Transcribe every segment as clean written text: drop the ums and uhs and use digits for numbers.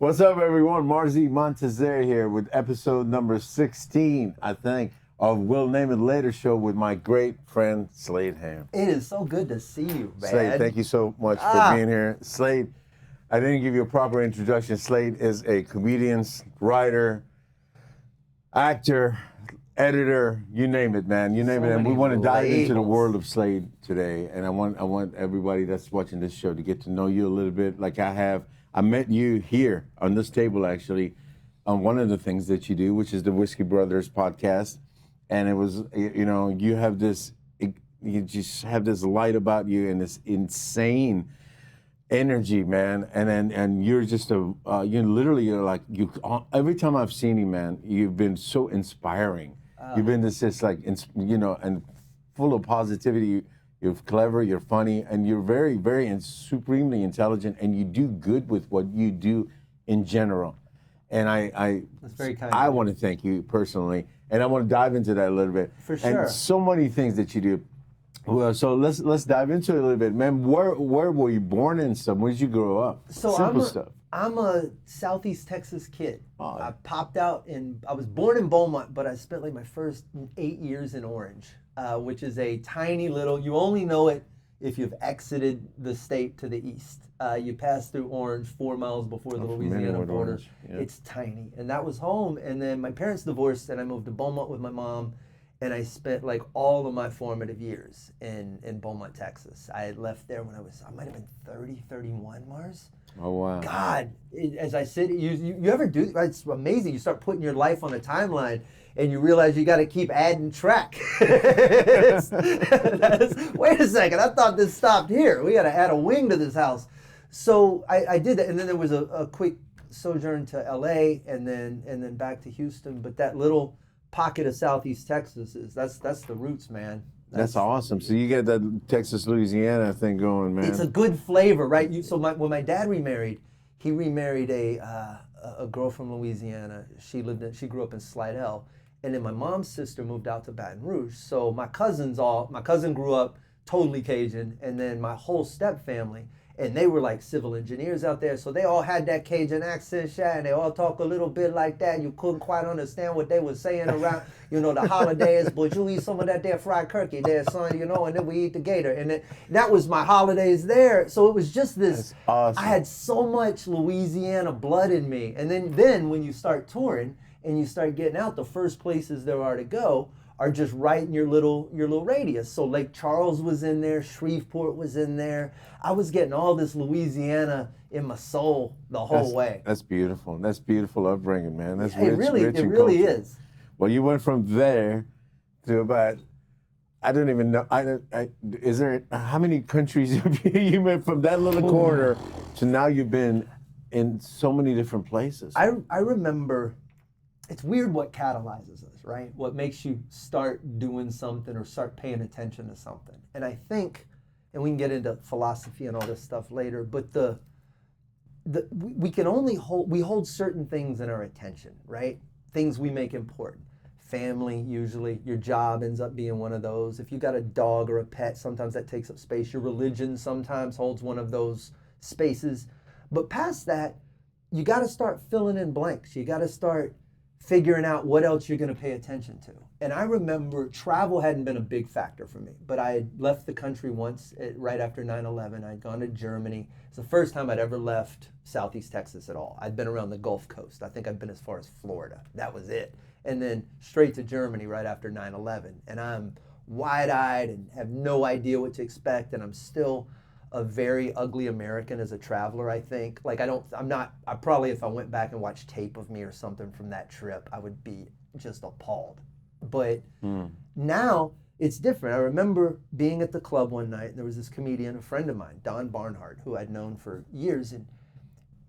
What's up, everyone? Marzi Montazeri here with episode number 16, I think, of We'll Name It Later show with my great friend, Slade Ham. It is so good to see you, man. Slade, thank you so much for being here. Slade, I didn't give you a proper introduction. Slade is a comedian, writer, actor, editor, you name it, man. You name it. And we want to dive into the world of Slade today. And I want everybody that's watching this show to get to know you a little bit like I have. I met you here on this table, actually, on one of the things that you do, which is the Whiskey Brothers podcast. And it was, you have this, you just have this light about you and this insane energy, man. And you're just you're every time I've seen you, man, you've been so inspiring. You've been and full of positivity. You're clever, you're funny, and you're very, very and supremely intelligent, and you do good with what you do in general. And That's very kind. I want to thank you personally, and I want to dive into that a little bit. For sure. And so many things that you do. Well, so let's dive into it a little bit, man. Where were you born in? Where did you grow up? So Simple stuff. I'm a Southeast Texas kid. Oh. I popped out I was born in Beaumont, but I spent like my first 8 years in Orange, which is a tiny little, you only know it if you've exited the state to the east. You pass through Orange 4 miles before the Louisiana border. Yeah. It's tiny. And that was home. And then my parents divorced and I moved to Beaumont with my mom. And I spent like all of my formative years in Beaumont, Texas. I had left there when I might have been 30, 31, Mars. Oh, wow. God, as I said, you ever do, it's amazing. You start putting your life on a timeline and you realize you got to keep adding track. Wait a second, I thought this stopped here. We got to add a wing to this house. So I did that. And then there was a quick sojourn to LA and then back to Houston. But that little pocket of Southeast Texas that's the roots, man. That's awesome. So you get that Texas Louisiana thing going, man. It's a good flavor, right? When my dad remarried, he remarried a girl from Louisiana. She grew up in Slide, and then my mom's sister moved out to Baton Rouge. So my cousin grew up totally Cajun, and then my whole step family. And they were like civil engineers out there, so they all had that Cajun accent, and they all talk a little bit like that. You couldn't quite understand what they were saying around, the holidays, but you eat some of that there fried turkey there, son, and then we eat the gator. And that was my holidays there. So it was just this, That's awesome. I had so much Louisiana blood in me. And then when you start touring and you start getting out, the first places there are to go are just right in your little radius. So Lake Charles was in there, Shreveport was in there. I was getting all this Louisiana in my soul the whole way. That's beautiful. That's beautiful upbringing, man. That's It really culture. is. Well, you went from there to about, I don't even know. Is there, how many countries have you went from that little corner to now you've been in so many different places? I remember, it's weird what catalyzes us, right? What makes you start doing something or start paying attention to something. And I think, and we can get into philosophy and all this stuff later, but we can only hold certain things in our attention, right? Things we make important. Family, usually. Your job ends up being one of those. If you got a dog or a pet, sometimes that takes up space. Your religion sometimes holds one of those spaces. But past that, you got to start filling in blanks. You got to start figuring out what else you're going to pay attention to. And I remember travel hadn't been a big factor for me, but I had left the country once right after 9/11. I'd gone to Germany. It's the first time I'd ever left Southeast Texas at all. I'd been around the Gulf Coast. I think I'd been as far as Florida. That was it. And then straight to Germany right after 9/11. And I'm wide-eyed and have no idea what to expect, and I'm still a very ugly American as a traveler, I think. Like I probably, if I went back and watched tape of me or something from that trip, I would be just appalled. But now it's different. I remember being at the club one night, and there was this comedian, a friend of mine, Don Barnhart, who I'd known for years, and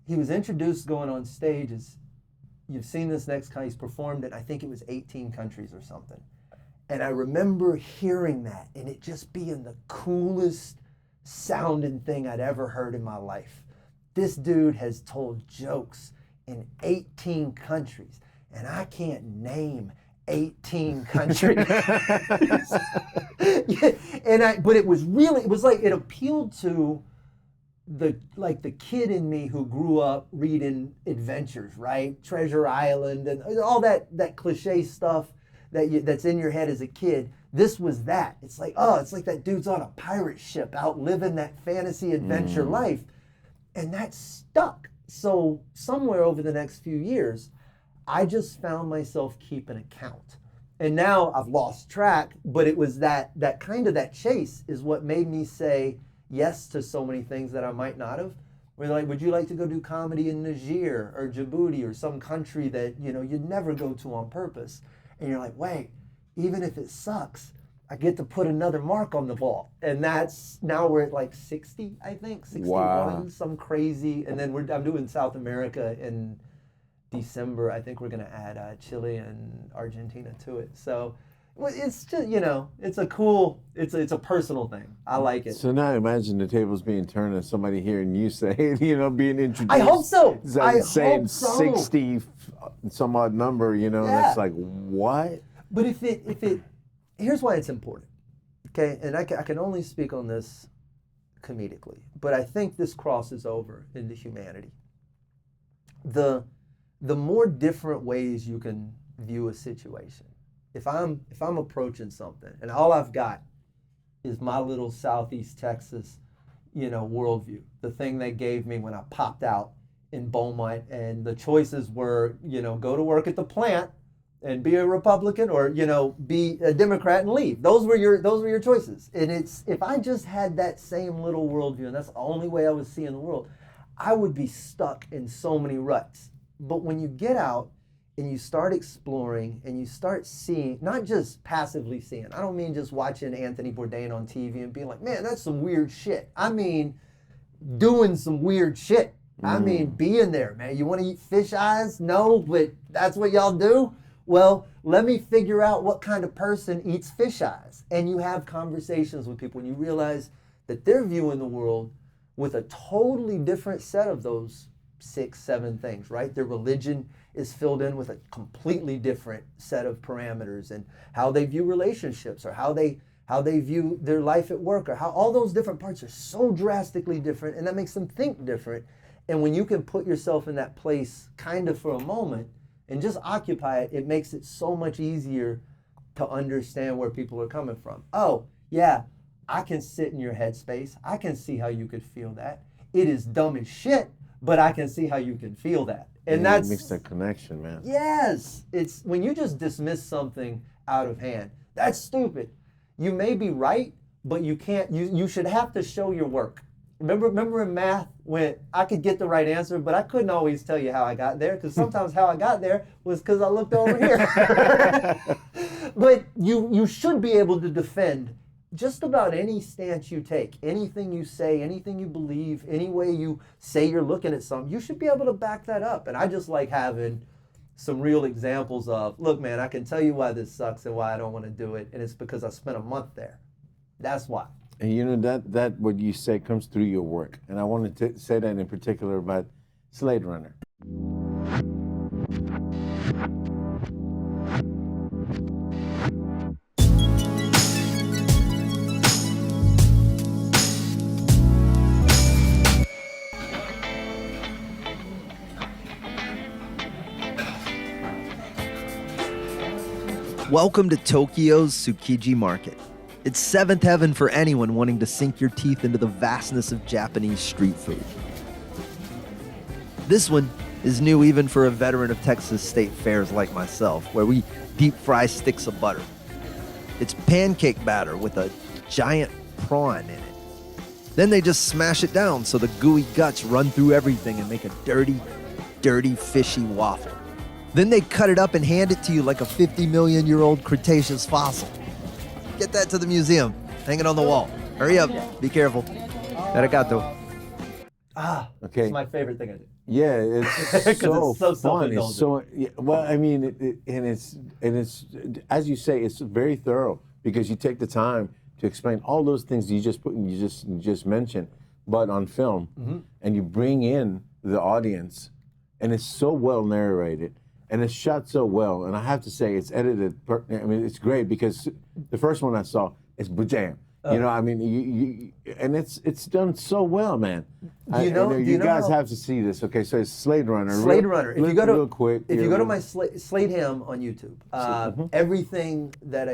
he was introduced going on stage as, you've seen this next guy, he's performed in, I think it was 18 countries or something. And I remember hearing that, and it just being the coolest sounding thing I'd ever heard in my life. This dude has told jokes in 18 countries, and I can't name 18 countries. Yeah, but it was like, it appealed to the kid in me who grew up reading adventures, right? Treasure Island and all that cliche stuff that's in your head as a kid. This was that. It's like, oh, it's like that dude's on a pirate ship out living that fantasy adventure life. And that stuck. So somewhere over the next few years, I just found myself keeping account. And now I've lost track, but it was that kind of that chase is what made me say yes to so many things that I might not have. Where like, would you like to go do comedy in Niger or Djibouti or some country that, you know, you'd never go to on purpose? And you're like, wait, even if it sucks, I get to put another mark on the ball. And that's, now we're at like 60, I think, 61, Wow. some crazy. And then I'm doing South America in December. I think we're going to add Chile and Argentina to it. So it's just, you know, it's a cool, it's a personal thing. I like it. So now imagine the tables being turned and somebody hearing you say, you know, being introduced. I hope so. That I same hope so. 60 some odd number, you know, and Yeah. it's like, what? But if it, here's why it's important, okay? And I can only speak on this comedically, but I think this crosses over into humanity. The more different ways you can view a situation. If I'm approaching something and all I've got is my little Southeast Texas, you know, worldview, the thing they gave me when I popped out in Beaumont, and the choices were, you know, go to work at the plant and be a Republican, or, you know, be a Democrat and leave. Those were your choices. And it's, if I just had that same little worldview and that's the only way I was seeing the world, I would be stuck in so many ruts. But when you get out and you start exploring and you start seeing, not just passively seeing, I don't mean just watching Anthony Bourdain on TV and being like, man, that's some weird shit. I mean, doing some weird shit. I mean, being there, man. You want to eat fish eyes? No, but that's what y'all do? Well, let me figure out what kind of person eats fish eyes. And you have conversations with people and you realize that they're viewing the world with a totally different set of those 6, 7 things, right? Their religion is filled in with a completely different set of parameters, and how they view relationships, or how they view their life at work, or how all those different parts are so drastically different, and that makes them think different. And when you can put yourself in that place kind of for a moment and just occupy it, it makes it so much easier to understand where people are coming from. Oh, yeah, I can sit in your headspace. I can see how you could feel that. It is dumb as shit, but I can see how you can feel that. And Yeah, that's... it makes that connection, man. Yes. It's when you just dismiss something out of hand. That's stupid. You may be right, but you can't, you should have to show your work. Remember in math when I could get the right answer, but I couldn't always tell you how I got there, because sometimes how I got there was because I looked over here. But you should be able to defend just about any stance you take, anything you say, anything you believe, any way you say you're looking at something, you should be able to back that up. And I just like having some real examples of, look, man, I can tell you why this sucks and why I don't want to do it, and it's because I spent a month there. That's why. And you know, that what you say comes through your work. And I wanted to say that in particular about Slade Runner. Welcome to Tokyo's Tsukiji Market. It's seventh heaven for anyone wanting to sink your teeth into the vastness of Japanese street food. This one is new even for a veteran of Texas state fairs like myself, where we deep fry sticks of butter. It's pancake batter with a giant prawn in it. Then they just smash it down so the gooey guts run through everything and make a dirty, dirty, fishy waffle. Then they cut it up and hand it to you like a 50-million-year-old Cretaceous fossil. Get that to the museum. Hang it on the wall. Hurry up. Be careful. Arigato. Ah, Okay. it's my favorite thing I do. Yeah, it's 'Cause so, it's so fun. It's self-indulgent. so yeah, well. I mean, it's as you say, it's very thorough because you take the time to explain all those things you just mentioned, but on film, and you bring in the audience, and it's so well narrated, and it's shot so well. And I have to say, it's edited. I mean, it's great because the first one I saw is bajam. You know, I mean, and it's done so well, man. You guys have to see this. Okay, so it's Slade Runner. Slade Runner. If you go to real quick, if you go to my Slade Ham on YouTube, everything that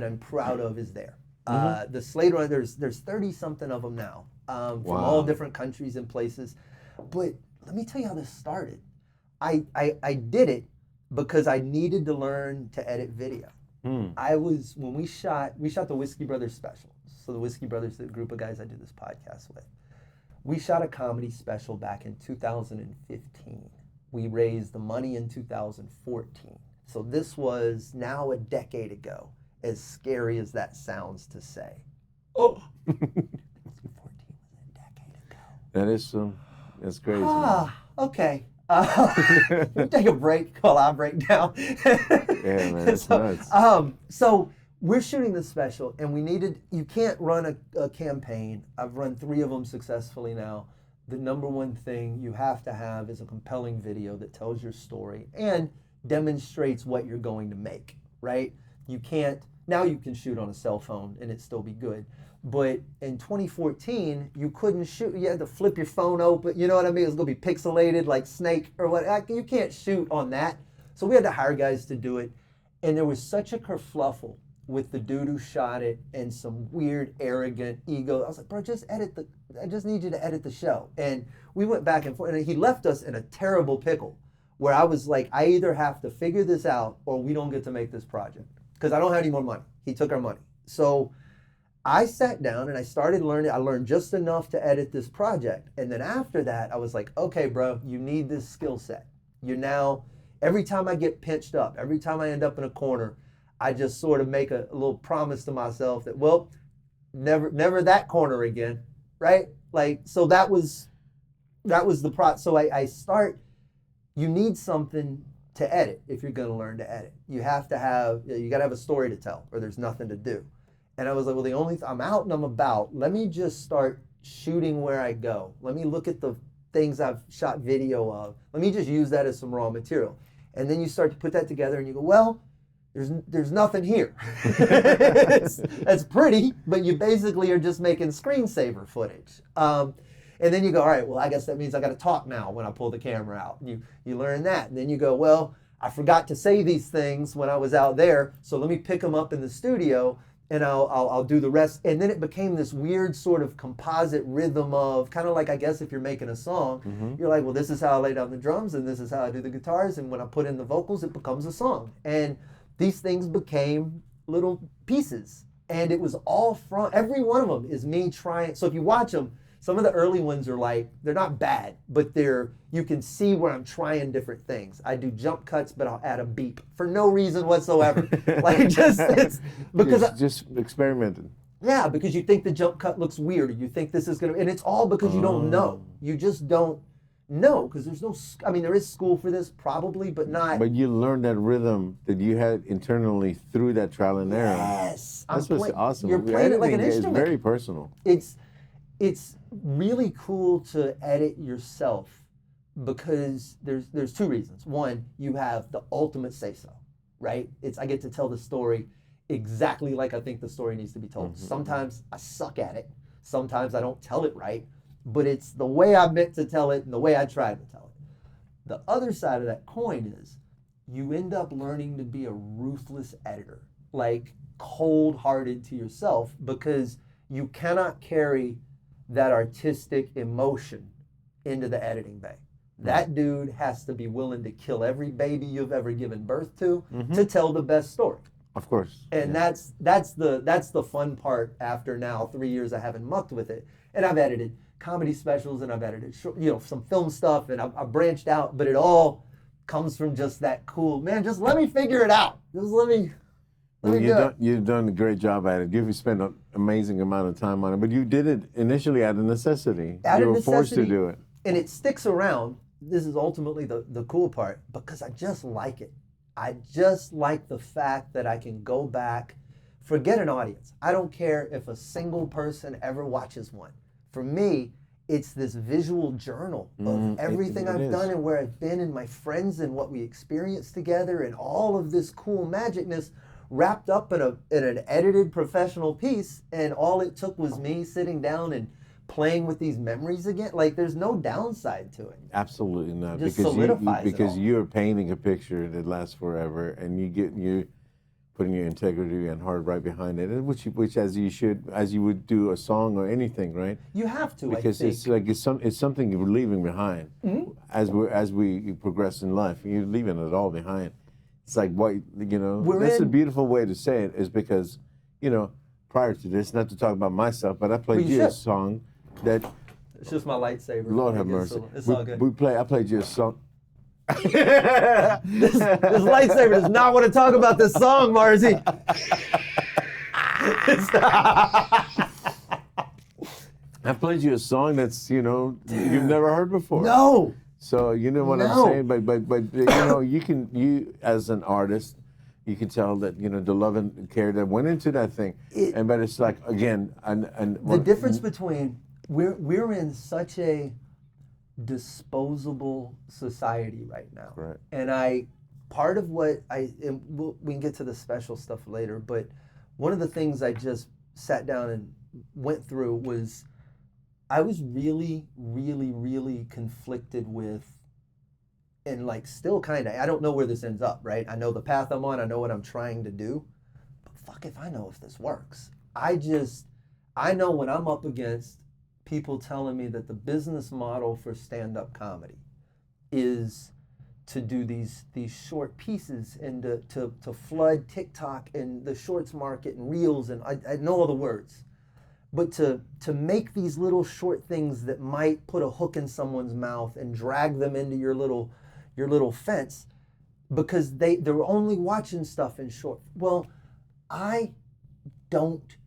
I'm proud of is there. The Slade Runner, there's 30 something of them now, from all different countries and places. But let me tell you how this started. I did it because I needed to learn to edit video. When we shot the Whiskey Brothers special. So the Whiskey Brothers, the group of guys I do this podcast with. We shot a comedy special back in 2015. We raised the money in 2014. So this was now a decade ago, as scary as that sounds to say. Oh! 2014 was a decade ago. That's crazy. Okay. We take a break while I break down. Yeah, man, it's nuts. So we're shooting this special, and you can't run a campaign. I've run 3 of them successfully now. The number one thing you have to have is a compelling video that tells your story and demonstrates what you're going to make, right? Now you can shoot on a cell phone and it still be good. But in 2014, you couldn't shoot. You had to flip your phone open. You know what I mean? It was going to be pixelated like Snake or what. You can't shoot on that. So we had to hire guys to do it. And there was such a kerfluffle with the dude who shot it and some weird, arrogant ego. I was like, bro, I just need you to edit the show. And we went back and forth. And he left us in a terrible pickle where I was like, I either have to figure this out or we don't get to make this project because I don't have any more money. He took our money. So I sat down and I started learning. I learned just enough to edit this project. And then after that, I was like, okay, bro, you need this skill set. Every time I get pinched up, every time I end up in a corner, I just sort of make a little promise to myself that, well, never that corner again, right? Like, so that was the So you need something to edit if you're going to learn to edit. You got to have a story to tell or there's nothing to do. And I was like, well, I'm out and I'm about. Let me just start shooting where I go. Let me look at the things I've shot video of. Let me just use that as some raw material. And then you start to put that together and you go, well, there's nothing here. That's pretty, but you basically are just making screensaver footage. And then you go, all right, well, I guess that means I got to talk now when I pull the camera out. You learn that. And then you go, well, I forgot to say these things when I was out there, so let me pick them up in the studio and I'll do the rest. And then it became this weird sort of composite rhythm of kind of like, I guess if you're making a song, you're like, well, this is how I lay down the drums and this is how I do the guitars. And when I put in the vocals, it becomes a song. And these things became little pieces. And it was all every one of them is me trying. So if you watch them, some of the early ones are like, they're not bad, but you can see where I'm trying different things. I do jump cuts, but I'll add a beep for no reason whatsoever. Just experimenting. Yeah, because you think the jump cut looks weird, or you think this is and it's all because you don't know. You just don't know, because there is school for this probably, but not. But you learned that rhythm that you had internally through that trial and error. Yes. That's what's awesome. You're playing it like an instrument. It's very personal. It's really cool to edit yourself because there's 2 reasons. One, you have the ultimate say-so, right? I get to tell the story exactly like I think the story needs to be told. Sometimes I suck at it. Sometimes I don't tell it right, but it's the way I meant to tell it and the way I tried to tell it. The other side of that coin is you end up learning to be a ruthless editor, like cold-hearted to yourself, because you cannot carry that artistic emotion into the editing bay. That dude has to be willing to kill every baby you've ever given birth to tell the best story. Of course. And that's the fun part after now 3 years of having mucked with it. And I've edited comedy specials and I've edited some film stuff and I've branched out, but it all comes from just that cool, man, just let me figure it out. Just let me You've done a great job at it. You've spent an amazing amount of time on it, but you did it initially out of necessity. You were forced to do it. And it sticks around. This is ultimately the cool part, because I just like it. I just like the fact that I can go back, forget an audience. I don't care if a single person ever watches one. For me, it's this visual journal of everything I've done and where I've been and my friends and what we experienced together and all of this cool magicness wrapped up in an edited professional piece, and all it took was me sitting down and playing with these memories again. Like, there's no downside to it. Absolutely not. Just because solidifies it because all. you're painting a picture that lasts forever, and you're putting your integrity and heart right behind it, and which as you would do a song or anything, right? You have to, Because I think. it's like it's something you're leaving behind. As we progress in life, you're leaving it all behind. It's like what that's a beautiful way to say it, is because prior to this, not to talk about myself, but I played Well, you you a should. song that, It's just my lightsaber. Lord have It's mercy. all- It's all good. I played you a song. This lightsaber does not want to talk about this song, Marzi. I played you a song that's you've never heard before. No. So you know what No. I'm saying, but you as an artist, you can tell that the love and care that went into that thing, but it's like again, and The difference between we're in such a disposable society right now, Right. and part of what we can get to the special stuff later, but one of the things I just sat down and went through was I was really, really, really conflicted with, and like still kind of, I don't know where this ends up, right? I know the path I'm on, I know what I'm trying to do, but fuck if I know if this works. I know when I'm up against people telling me that the business model for stand-up comedy is to do these short pieces and to flood TikTok and the shorts market and reels, and I know all the words. But to make these little short things that might put a hook in someone's mouth and drag them into your little fence because they're only watching stuff in short. Well, I don't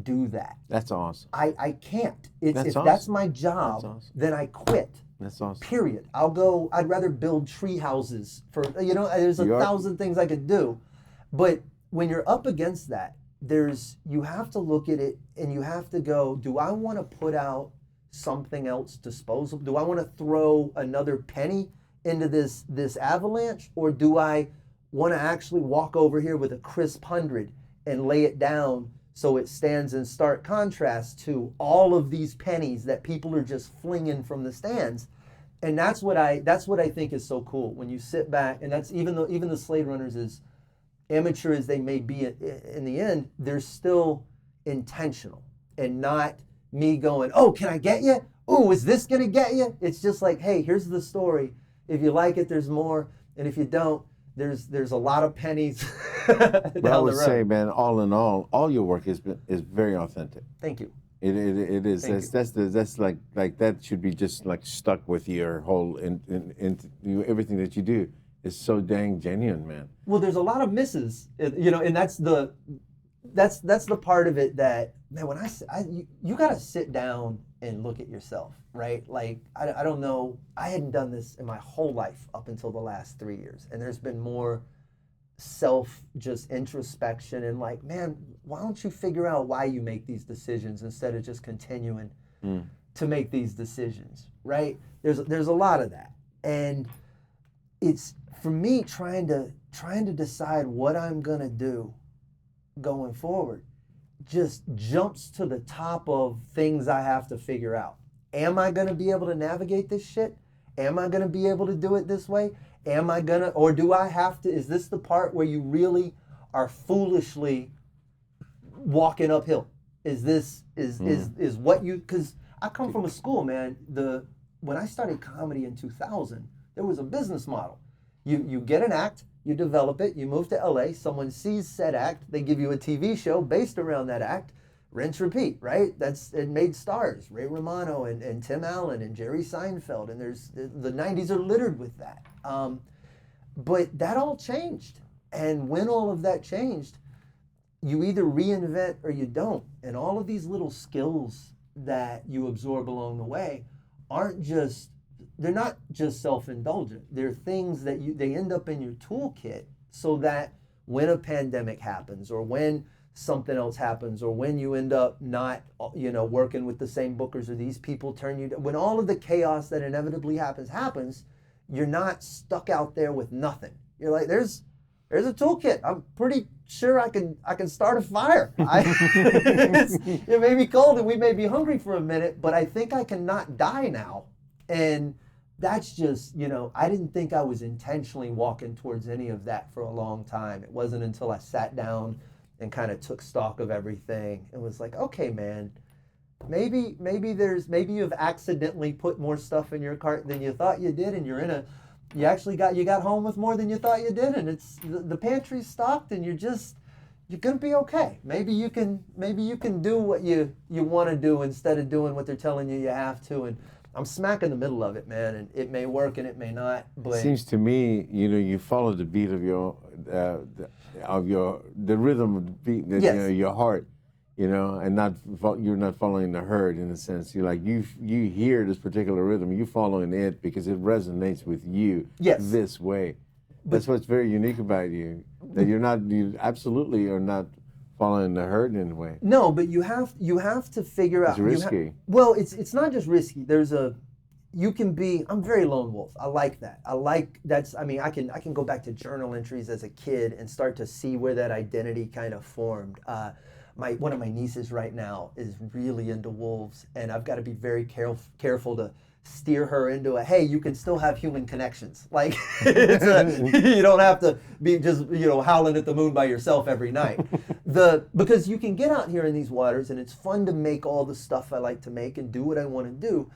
do that. That's awesome. I can't. If awesome. that's my job, That's awesome. then I quit. That's awesome. Period. I'd rather build tree houses for, there's a thousand things I could do. But when you're up against that, you have to look at it and you have to go, do I want to put out something else disposable? Do I want to throw another penny into this avalanche? Or do I want to actually walk over here with a crisp 100 and lay it down so it stands in stark contrast to all of these pennies that people are just flinging from the stands? And that's what I think is so cool when you sit back, and that's even the Slade Runners, as amateur as they may be in the end, they're still intentional and not me going, oh, can I get you? Oh, is this gonna get you? It's just like, hey, here's the story. If you like it, there's more, and if you don't, there's a lot of pennies down the road. But I would say, man, all in all your work is very authentic. Thank you. It is. Thank That's like that should be just like stuck with your whole in everything that you do is so dang genuine, man. Well, there's a lot of misses, and that's the part of it that, man, when you got to sit down and look at yourself, right? Like, I don't know, I hadn't done this in my whole life up until the last 3 years, and there's been more just introspection and like, man, why don't you figure out why you make these decisions instead of just continuing to make these decisions, right? There's a lot of that, and it's for me trying to decide what I'm gonna do going forward just jumps to the top of things I have to figure out. Am I gonna be able to navigate this shit? Am I gonna be able to do it this way? Or do I have to, is this the part where you really are foolishly walking uphill? Is what you, because I come from a school, man, when I started comedy in 2000, there was a business model. You get an act, you develop it, you move to LA, someone sees said act, they give you a TV show based around that act, rinse, repeat, right? It made stars, Ray Romano and Tim Allen and Jerry Seinfeld, and the 90s are littered with that. But that all changed. And when all of that changed, you either reinvent or you don't. And all of these little skills that you absorb along the way they're not just self-indulgent. They're things that they end up in your toolkit so that when a pandemic happens or when something else happens or when you end up not, working with the same bookers or these people turn you down, when all of the chaos that inevitably happens, you're not stuck out there with nothing. You're like, there's a toolkit. I'm pretty sure I can start a fire. It may be cold and we may be hungry for a minute, but I think I can not die now. And that's just, I didn't think I was intentionally walking towards any of that for a long time. It wasn't until I sat down and kind of took stock of everything and was like, okay, man, maybe you've accidentally put more stuff in your cart than you thought you did, and you got home with more than you thought you did, and it's the pantry's stocked, and you're gonna be okay. Maybe you can do what you want to do instead of doing what they're telling you have to. And I'm smack in the middle of it, man, and it may work and it may not. But it seems to me, you follow the beat of the rhythm of the beat, yes. Your heart, and you're not following the herd in a sense. You're like you hear this particular rhythm, you following it because it resonates with you. Yes. This way. That's what's very unique about you. That you absolutely are not following the herd in a way. No, but you have to figure out. It's risky. Well, it's not just risky. I'm very lone wolf. I like that. I can go back to journal entries as a kid and start to see where that identity kind of formed. One of my nieces right now is really into wolves, and I've got to be very careful to steer her into hey, you can still have human connections. Like, you don't have to be just, howling at the moon by yourself every night. Because you can get out here in these waters and it's fun to make all the stuff I like to make and do what I want to do.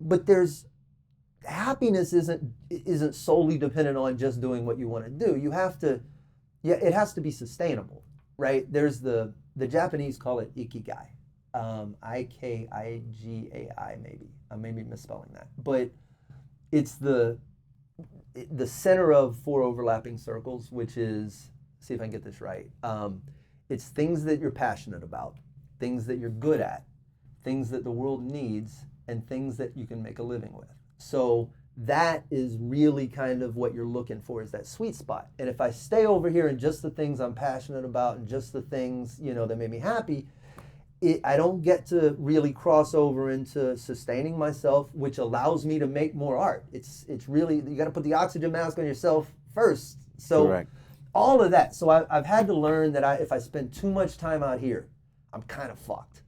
But happiness isn't solely dependent on just doing what you want to do. It has to be sustainable, right? There's the Japanese call it ikigai. Ikigai maybe. I may be misspelling that. But it's the center of 4 overlapping circles, which is, see if I can get this right. It's things that you're passionate about, things that you're good at, things that the world needs, and things that you can make a living with. So that is really kind of what you're looking for, is that sweet spot. And if I stay over here in just the things I'm passionate about and just the things, that make me happy, I don't get to really cross over into sustaining myself, which allows me to make more art. It's really, you got to put the oxygen mask on yourself first. So correct. All of that. So I've had to learn that if I spend too much time out here, I'm kind of fucked.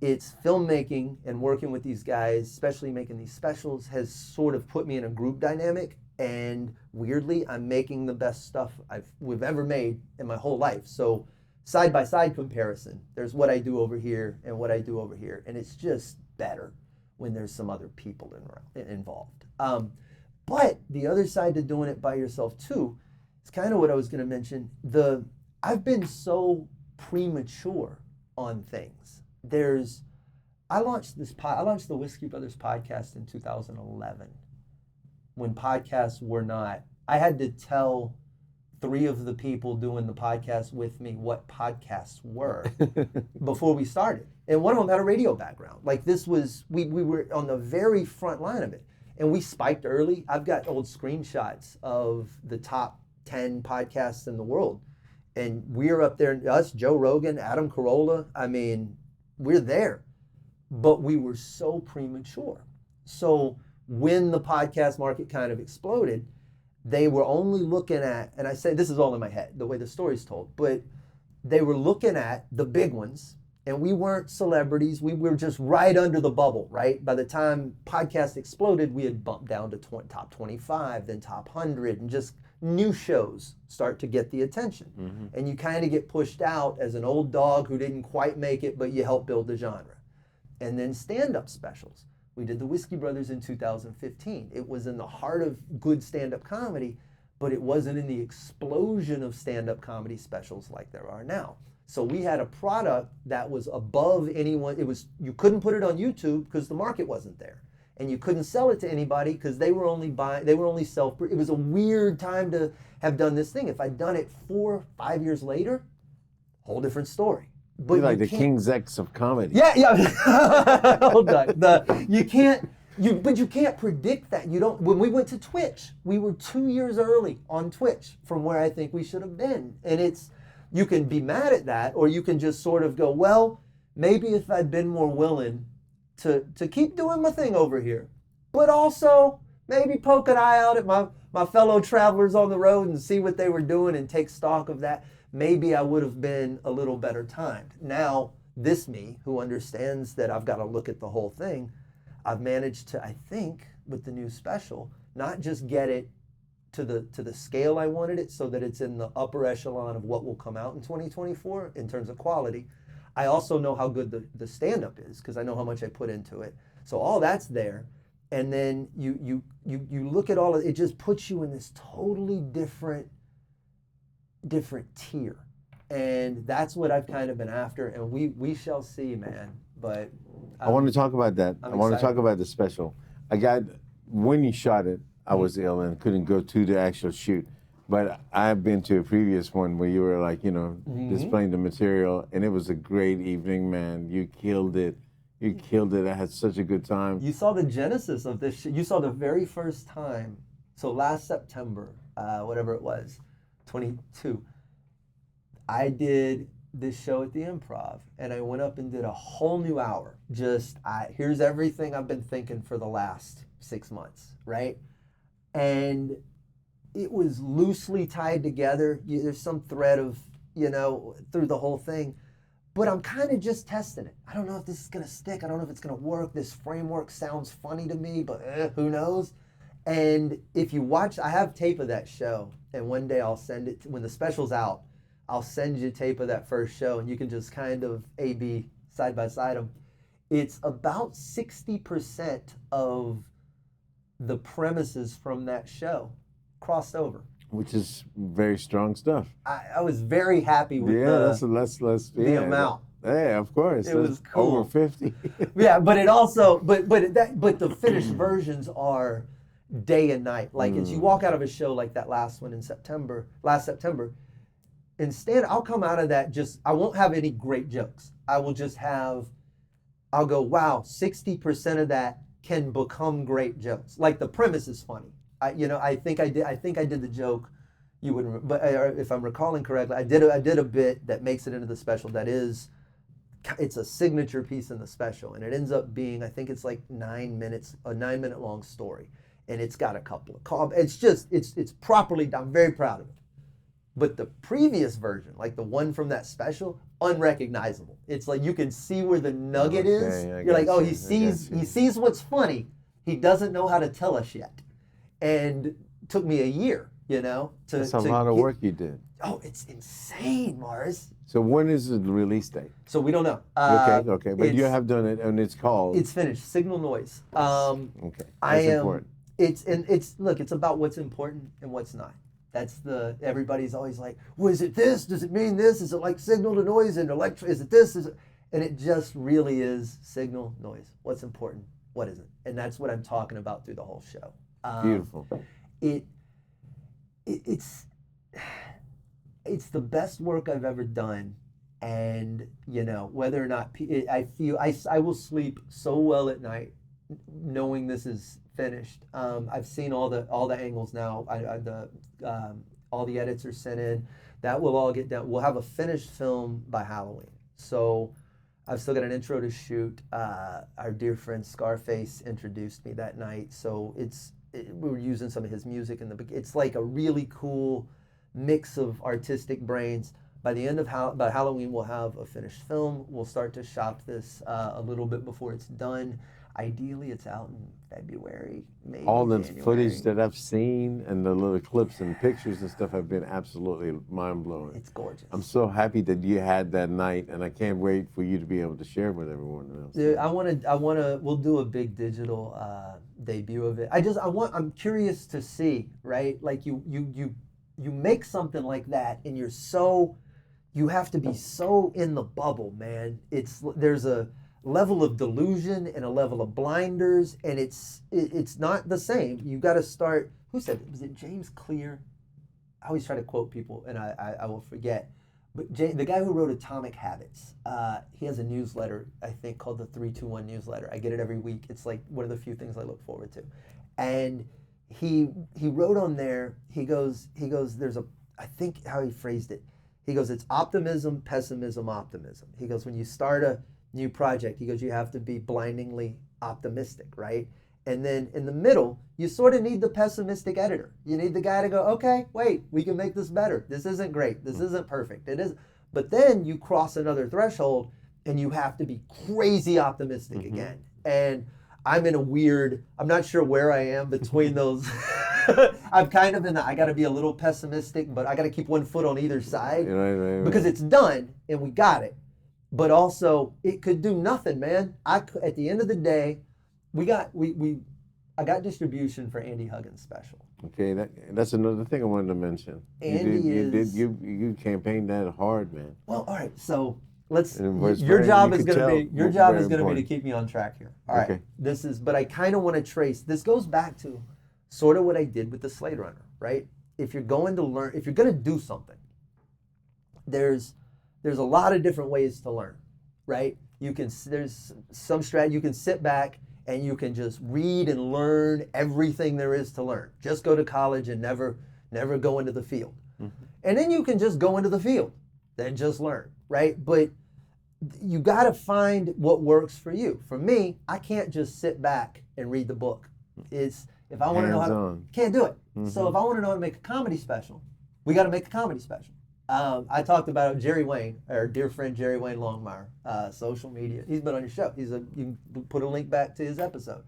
It's filmmaking and working with these guys, especially making these specials, has sort of put me in a group dynamic. And weirdly, I'm making the best stuff we've ever made in my whole life. So side-by-side comparison, there's what I do over here and what I do over here. And it's just better when there's some other people involved. But the other side to doing it by yourself too, is kind of what I was going to mention. I've been so premature on things. I launched the Whiskey Brothers podcast in 2011 when podcasts were not. I had to tell 3 of the people doing the podcast with me what podcasts were before we started. And one of them had a radio background. Like, this was, we were on the very front line of it. And we spiked early. I've got old screenshots of the top 10 podcasts in the world. And we're up there, us, Joe Rogan, Adam Carolla. I mean, we're there. But we were so premature. So when the podcast market kind of exploded, they were only looking at, and I say this is all in my head, the way the story's told, but they were looking at the big ones, and we weren't celebrities. We were just right under the bubble, right? By the time podcast exploded, we had bumped down to top 25, then top 100, and just new shows start to get the attention. Mm-hmm. And you kind of get pushed out as an old dog who didn't quite make it, but you helped build the genre. And then stand-up specials. We did the Whiskey Brothers in 2015. It was in the heart of good stand-up comedy, but it wasn't in the explosion of stand-up comedy specials like there are now. So we had a product that was above anyone. You couldn't put it on YouTube because the market wasn't there. And you couldn't sell it to anybody because they were only self. It was a weird time to have done this thing. If I'd done it 4 or 5 years later, whole different story. But you're like the King's X of comedy. Yeah. Hold on. You can't predict that. When we went to Twitch, we were 2 years early on Twitch from where I think we should have been. And you can be mad at that, or you can just sort of go, well, maybe if I'd been more willing to keep doing my thing over here, but also maybe poke an eye out at my fellow travelers on the road and see what they were doing and take stock of that. maybe I would have been a little better timed. Now, this me, who understands that I've got to look at the whole thing, I've managed to, I think, with the new special, not just get it to the scale I wanted it so that it's in the upper echelon of what will come out in 2024 in terms of quality. I also know how good the stand-up is because I know how much I put into it. So all that's there. And then you look at all of it, just puts you in this totally different tier. And that's what I've kind of been after. And we shall see, man. But I want to talk about that. I'm I want to excited. talk about the special. When you shot it, I was ill and couldn't go to the actual shoot. But I've been to a previous one where you were like, displaying the material, and it was a great evening, man. You killed it. You killed it. I had such a good time. You saw the genesis of this. You saw the very first time. So last September, whatever it was, 22, I did this show at the Improv, and I went up and did a whole new hour. Here's everything I've been thinking for the last 6 months, right? And it was loosely tied together. There's some thread of, through the whole thing. But I'm kind of just testing it. I don't know if this is going to stick. I don't know if it's going to work. This framework sounds funny to me, but who knows? And if you watch, I have tape of that show. And one day I'll send it, when the special's out, I'll send you tape of that first show. And you can just kind of A-B side by side them. It's about 60% of the premises from that show crossed over. Which is very strong stuff. I was very happy with the amount. Yeah, of course. It was cool. Over 50. Yeah, but it also, but the finished versions are day and night. Like as you walk out of a show like that last one in last September, instead I'll come out of that I won't have any great jokes. I'll go, wow, 60% of that can become great jokes. Like the premise is funny. I think I did the joke. You wouldn't, but if I'm recalling correctly, I did a bit that makes it into the special. It's a signature piece in the special, and it ends up being, I think it's like 9 minutes, a 9-minute long story, and it's got a couple of calls. It's properly done. I'm very proud of it. But the previous version, like the one from that special, unrecognizable. It's like you can see where the nugget is. You're like, oh, he sees what's funny. He doesn't know how to tell us yet. And it took me a year, That's a lot of work you did. Oh, it's insane, Mars. So when is the release date? So we don't know. Okay. But you have done it, and it's called? It's finished. Signal Noise. Okay. That's important. It's about what's important and what's not. Everybody's always like, well, is it this? Does it mean this? Is it like signal to noise and is it this? And it just really is signal, noise. What's important? What isn't? And that's what I'm talking about through the whole show. Beautiful. It's the best work I've ever done, and whether or not I will sleep so well at night knowing this is finished. I've seen all the angles now. All the edits are sent in. That will all get done. We'll have a finished film by Halloween. So I've still got an intro to shoot. Our dear friend Scarface introduced me that night, so we were using some of his music in the beginning. It's like a really cool mix of artistic brains. By the end of by Halloween, we'll have a finished film. We'll start to shop this a little bit before it's done. Ideally, it's out in February, maybe All the January. footage that I've seen and the little clips and pictures and stuff have been absolutely mind-blowing. It's gorgeous. I'm so happy that you had that night, and I can't wait for you to be able to share with everyone else. Dude, we'll do a big digital debut of it. I'm curious to see, right? Like you make something like that, and you have to be so in the bubble, man. There's a level of delusion and a level of blinders, and it's not the same. You got to start. Who said it? Was it James Clear? I always try to quote people, and I will forget. But the guy who wrote Atomic Habits, he has a newsletter, I think, called the 321 newsletter. I get it every week. It's like one of the few things I look forward to. And he wrote on there. He goes. There's I think how he phrased it. He goes, it's optimism, pessimism, optimism. He goes, when you start a new project, he goes, you have to be blindingly optimistic, right? And then in the middle, you sort of need the pessimistic editor. You need the guy to go, okay, wait, we can make this better. This isn't great. This isn't perfect. It is. But then you cross another threshold and you have to be crazy optimistic again. And I'm in a weird, I'm not sure where I am between those. I'm kind of in the, I got to be a little pessimistic, but I got to keep one foot on either side Right. because it's done and we got it. But also, it could do nothing, man. At the end of the day, I got distribution for Andy Huggins' special. Okay, that's another thing I wanted to mention. You campaigned that hard, man. Well, all right. So let's. And Your job is you could going to tell be. Your what's job very is going to be to important. keep me on track here. All right. Okay. This is. But I kind of want to trace. This goes back to sort of what I did with the Slade Runner, right? If you're going to learn, if you're going to do something, there's a lot of different ways to learn, right? There's some strategy. You can sit back and you can just read and learn everything there is to learn. Just go to college and never go into the field. And then you can just go into the field, then just learn, right? But you got to find what works for you. For me, I can't just sit back and read the book. If I want to know how to, can't do it. So if I want to know how to make a comedy special, we got to make a comedy special. I talked about Jerry Wayne, our dear friend Jerry Wayne Longmire, social media. He's been on your show. You can put a link back to his episode.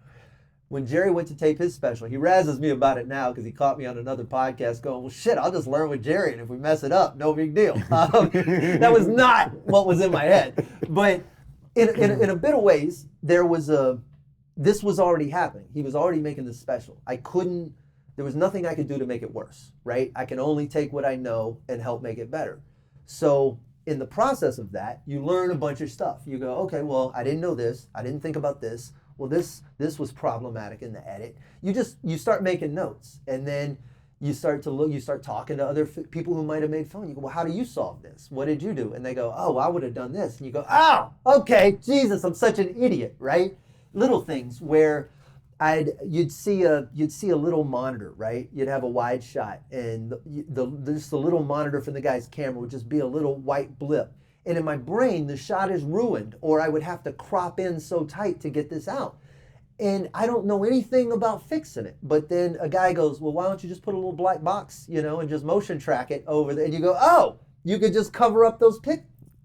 When Jerry went to tape his special, he razzes me about it now because he caught me on another podcast going, well, shit, I'll just learn with Jerry, and if we mess it up, no big deal. That was not what was in my head. But in a bit of ways, this was already happening. He was already making this special. There was nothing I could do to make it worse, right? I can only take what I know and help make it better. So in the process of that, you learn a bunch of stuff. You go, okay, well, I didn't know this. I didn't think about this. Well, this was problematic in the edit. You start making notes, and then you start talking to other people who might have made fun. You go, well, how do you solve this? What did you do? And they go, oh, I would have done this. And you go, oh, okay, Jesus, I'm such an idiot, right? Little things where you'd see a little monitor, right? You'd have a wide shot, and just the little monitor from the guy's camera would just be a little white blip. And in my brain, the shot is ruined, or I would have to crop in so tight to get this out. And I don't know anything about fixing it. But then a guy goes, well, why don't you just put a little black box, and just motion track it over there? And you go, oh, you could just cover up those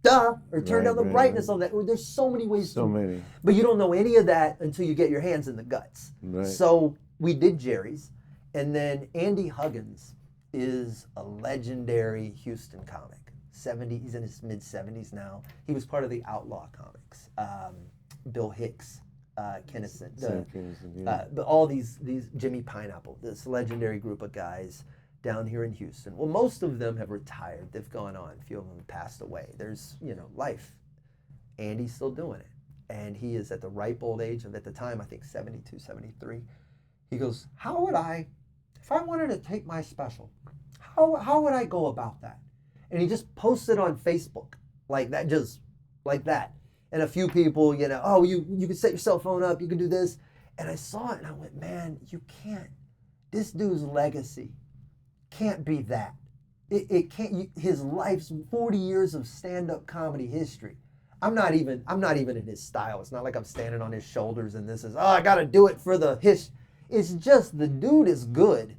or turn down the brightness on that. There's so many ways many. But you don't know any of that until you get your hands in the guts. Right. So we did Jerry's. And then Andy Huggins is a legendary Houston comic. He's in his mid-70s now. He was part of the Outlaw Comics. Bill Hicks, Kinnison. But all these Jimmy Pineapple, this legendary group of guys down here in Houston. Well, most of them have retired. They've gone on. A few of them passed away. There's, life. Andy's still doing it. And he is at the ripe old age of, at the time, I think 72, 73. He goes, if I wanted to take my special, how would I go about that? And he just posted on Facebook like that, just like that. And a few people, oh, you can set your cell phone up, you can do this. And I saw it and I went, man, you can't. This dude's legacy can't be that. It can't. His life's 40 years of stand-up comedy history. I'm not even in his style. It's not like I'm standing on his shoulders and this is, I got to do it for the history. It's just the dude is good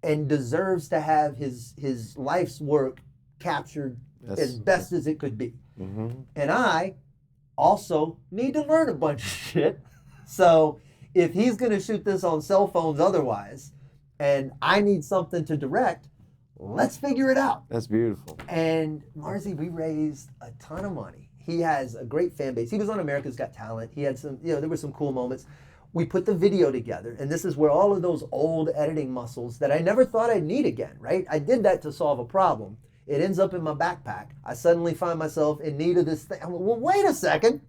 and deserves to have his life's work captured as best as it could be. Mm-hmm. And I also need to learn a bunch of shit. So if he's going to shoot this on cell phones otherwise, and I need something to direct, let's figure it out. That's beautiful. And Marzi, we raised a ton of money. He has a great fan base. He was on America's Got Talent. He had some, there were some cool moments. We put the video together, and this is where all of those old editing muscles that I never thought I'd need again, right? I did that to solve a problem. It ends up in my backpack. I suddenly find myself in need of this thing. I'm like, well, wait a second.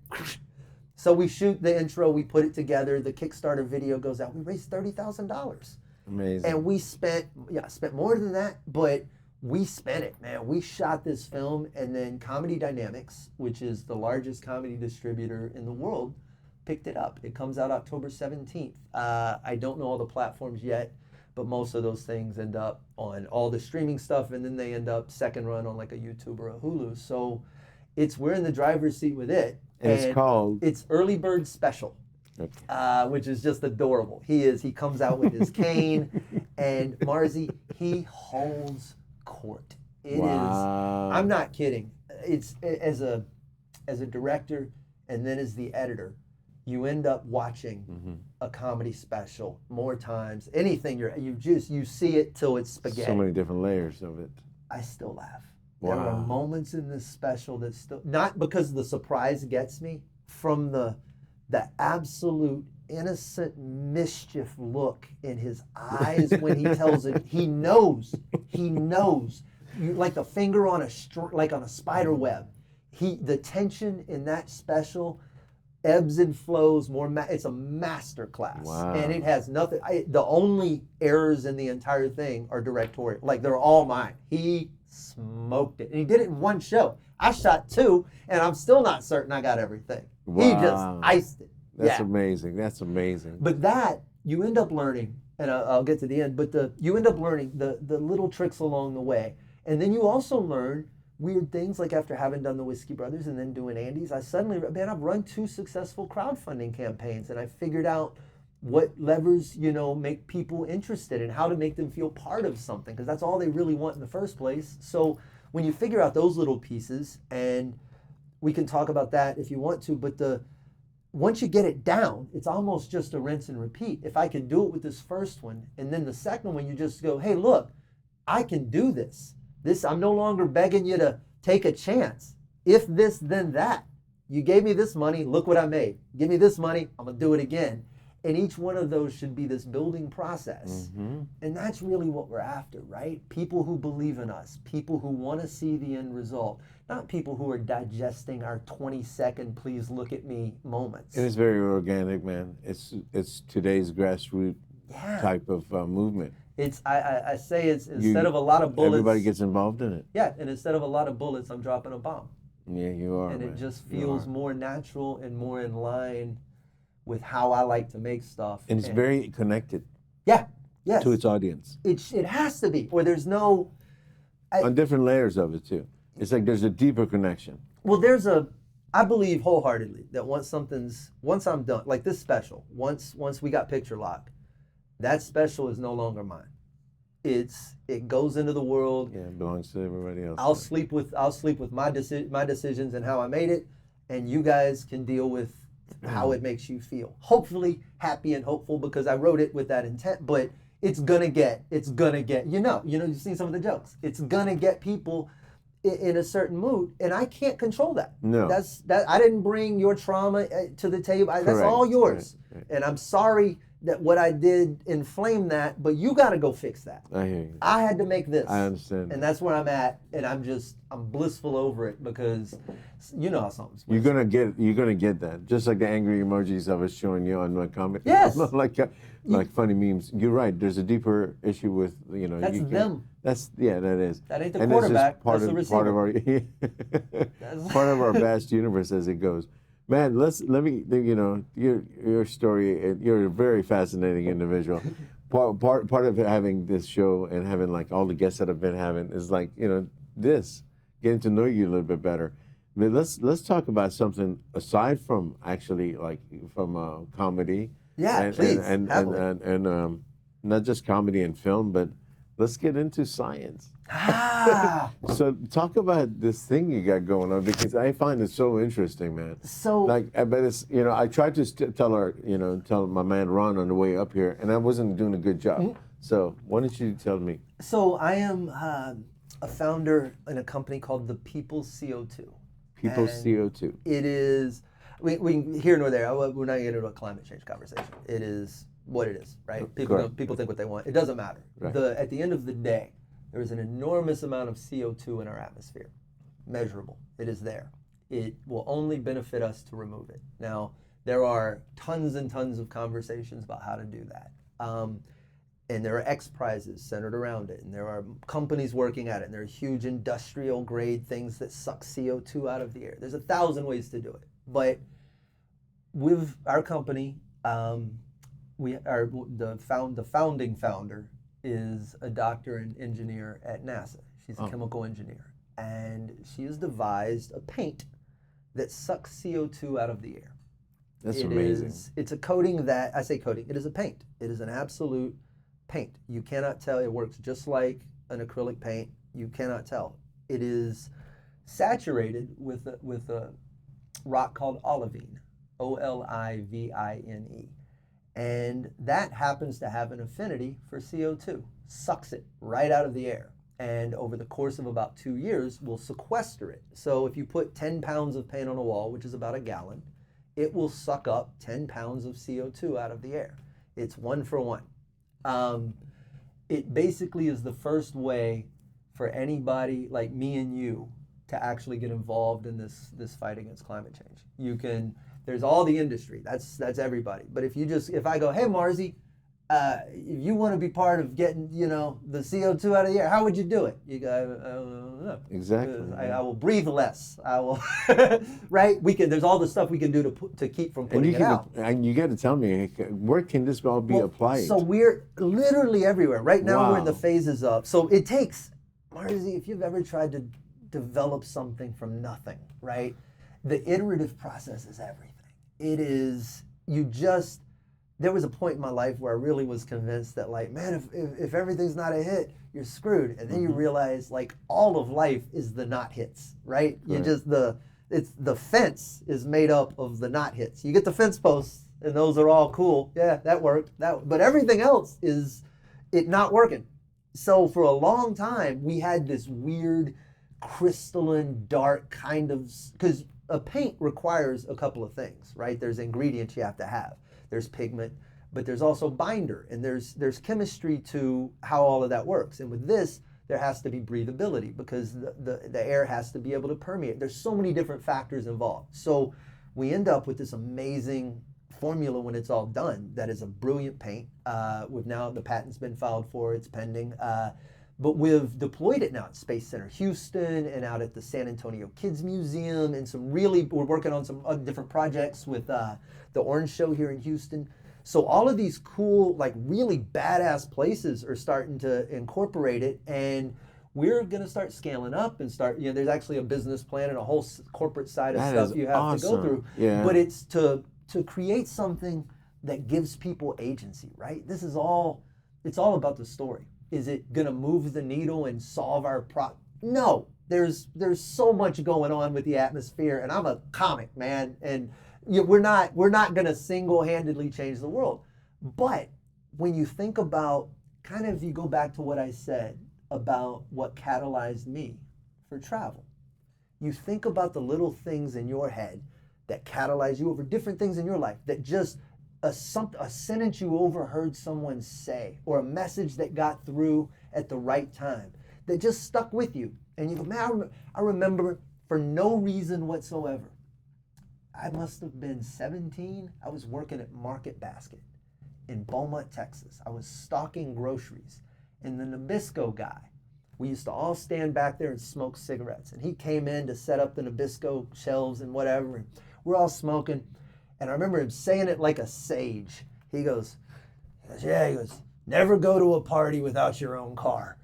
So we shoot the intro, we put it together, the Kickstarter video goes out. We raised $30,000. Amazing. And we spent more than that, but we spent it, man. We shot this film, and then Comedy Dynamics, which is the largest comedy distributor in the world, picked it up. It comes out October 17th. I don't know all the platforms yet, but most of those things end up on all the streaming stuff, and then they end up second run on like a YouTube or a Hulu. So we're in the driver's seat with it. And it's called? It's Early Bird Special. which is just adorable. He comes out with his cane, and Marzi, he holds court. It is. I'm not kidding. It's as a director and then as the editor, you end up watching a comedy special more times. Anything you see it till it's spaghetti. So many different layers of it. I still laugh. Wow. There are moments in this special that still, not because the surprise gets me, from the absolute innocent mischief look in his eyes when he tells it. He knows. You, like the finger on like on a spider web. The tension in that special ebbs and flows more. It's a master class, and it has nothing. The only errors in the entire thing are directorial. Like they're all mine. He smoked it, and he did it in one show. I shot 2, and I'm still not certain I got everything. Wow. He just iced it. That's amazing. That's amazing. But that you end up learning, and I'll get to the end. But you end up learning the little tricks along the way, and then you also learn weird things. Like after having done the Whiskey Brothers and then doing Andy's, I've run 2 successful crowdfunding campaigns, and I figured out what levers, make people interested and how to make them feel part of something, because that's all they really want in the first place. So when you figure out those little pieces, and we can talk about that if you want to, but once you get it down, it's almost just a rinse and repeat. If I can do it with this first one, and then the second one, you just go, hey, look, I can do this. I'm no longer begging you to take a chance. If this, then that. You gave me this money, look what I made. Give me this money, I'm gonna do it again. And each one of those should be this building process. And that's really what we're after, right? People who believe in us, people who want to see the end result, not people who are digesting our 20-second please look at me moments. And it's very organic, man. It's today's grassroots type of movement. I say it's instead of a lot of bullets. Everybody gets involved in it. Yeah, and instead of a lot of bullets, I'm dropping a bomb. Yeah, you are. And man. it just feels more natural and more in line with how I like to make stuff. And it's very connected. Yeah, yes. To its audience. It has to be, or there's no. On different layers of it too. It's like there's a deeper connection. Well, I believe wholeheartedly that once I'm done, like this special, once we got picture lock, that special is no longer mine. It goes into the world. Yeah, it belongs to everybody else. I'll sleep with my decisions and how I made it, and you guys can deal with how it makes you feel. Hopefully happy and hopeful, because I wrote it with that intent, but it's gonna get, you've seen some of the jokes. It's gonna get people in a certain mood, and I can't control that. No. I didn't bring your trauma to the table. That's all yours. Right. And I'm sorry that what I did inflamed that, but you got to go fix that. I hear you. I had to make this. I understand. And that's where I'm at, and I'm blissful over it, because you know how something's. You're gonna get that, just like the angry emojis I was showing you on my comment. Yes. like funny memes. You're right. There's a deeper issue with That's them. That is. That ain't the quarterback. That's the receiver. Part of our vast universe as it goes. Man, let me your story. You're a very fascinating individual. Part of having this show and having like all the guests that I've been having is like getting to know you a little bit better. I mean, let's talk about something aside from actually from comedy. Yeah, please. And not just comedy and film, but let's get into science. So talk about this thing you got going on, because I find it so interesting, man. So but it's I tried to tell my man Ron on the way up here, and I wasn't doing a good job. Mm-hmm. So why don't you tell me? So I am a founder in a company called the People's CO2. People's CO2. It is we here nor there. We're not getting into a climate change conversation. It is what it is, right? People think what they want. It doesn't matter. Right. At the end of the day, there is an enormous amount of CO2 in our atmosphere, measurable. It is there. It will only benefit us to remove it. Now, there are tons and tons of conversations about how to do that. And there are X prizes centered around it, and there are companies working at it, and there are huge industrial grade things that suck CO2 out of the air. There's 1,000 ways to do it. But with our company, the founding founder is a doctor and engineer at NASA. She's a chemical engineer. And she has devised a paint that sucks CO2 out of the air. That's amazing. It's a coating that, I say coating, it is a paint. It is an absolute paint. You cannot tell. It works just like an acrylic paint. You cannot tell. It is saturated with a rock called olivine, Olivine. And that happens to have an affinity for CO2, sucks it right out of the air. And over the course of about 2 years, will sequester it. So if you put 10 pounds of paint on a wall, which is about a gallon, it will suck up 10 pounds of CO2 out of the air. It's 1 for 1. It basically is the first way for anybody like me and you to actually get involved in this fight against climate change. You can, there's all the industry, that's everybody. But if I go, hey Marzi, if you want to be part of getting, the CO2 out of the air, how would you do it? You go, I don't know. Exactly. I will breathe less. I will, right? There's all the stuff we can do to keep from putting it out. And you got to tell me, where can this all be applied? So we're literally everywhere. Right now we're in the Wow. phases of, so it takes, Marzi, if you've ever tried to develop something from nothing, right? The iterative process is everything. It is, there was a point in my life where I really was convinced that, like, man, if everything's not a hit, you're screwed. And then you realize, like, all of life is the not hits, right? Right. The fence is made up of the not hits. You get the fence posts, and those are all cool. Yeah, that worked. But everything else is it not working. So for a long time, we had this weird crystalline, dark kind of, because a paint requires a couple of things, right? There's ingredients you have to have. There's pigment, but there's also binder, and there's chemistry to how all of that works. And with this, there has to be breathability because the air has to be able to permeate. There's so many different factors involved. So we end up with this amazing formula when it's all done that is a brilliant paint. The patent's been filed for, it's pending. But we've deployed it now at Space Center Houston and out at the San Antonio Kids Museum, and we're working on some other different projects with the Orange Show here in Houston. So all of these cool, like really badass places are starting to incorporate it, and we're going to start scaling up and there's actually a business plan and a whole corporate side of stuff you have to go through. Yeah. But it's to create something that gives people agency, right? It's all about the story. Is it going to move the needle and solve our problem? No, there's so much going on with the atmosphere, and I'm a comic, man, and we're not going to single-handedly change the world. But when you think about, kind of, you go back to what I said about what catalyzed me for travel. You think about the little things in your head that catalyze you over different things in your life, that just a sentence you overheard someone say, or a message that got through at the right time that just stuck with you. And you go, man, I remember for no reason whatsoever. I must have been 17. I was working at Market Basket in Beaumont, Texas. I was stocking groceries. And the Nabisco guy, we used to all stand back there and smoke cigarettes. And he came in to set up the Nabisco shelves and whatever. And we're all smoking. And I remember him saying it like a sage. He goes, never go to a party without your own car.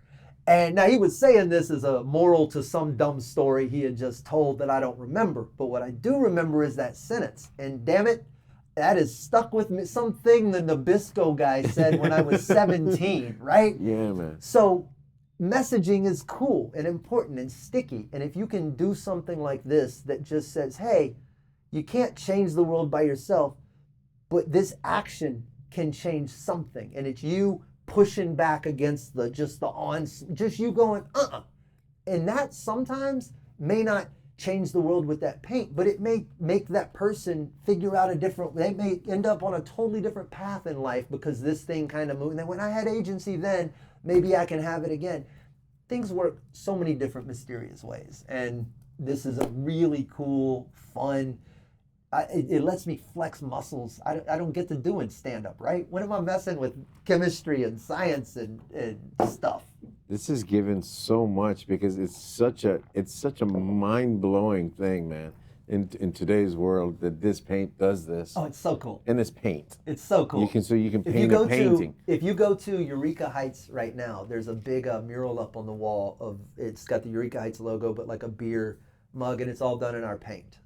And now he was saying this as a moral to some dumb story he had just told that I don't remember. But what I do remember is that sentence. And damn it, that is stuck with me. Something the Nabisco guy said when I was 17, right? Yeah, man. So messaging is cool and important and sticky. And if you can do something like this that just says, hey, you can't change the world by yourself, but this action can change something. And it's you pushing back against just you going, And that sometimes may not change the world with that paint, but it may make that person figure out they may end up on a totally different path in life because this thing kind of moved. And then when I had agency then, maybe I can have it again. Things work so many different mysterious ways. And this is a really cool, fun, it lets me flex muscles I don't get to do in stand-up, right? When am I messing with chemistry and science and stuff? This is given so much because it's such a mind-blowing thing, man. In today's world, that this paint does this. Oh, it's so cool. And it's paint. It's so cool. You can paint a painting. If you go to Eureka Heights right now, there's a big mural up on the wall it's got the Eureka Heights logo, but like a beer mug, and it's all done in our paint.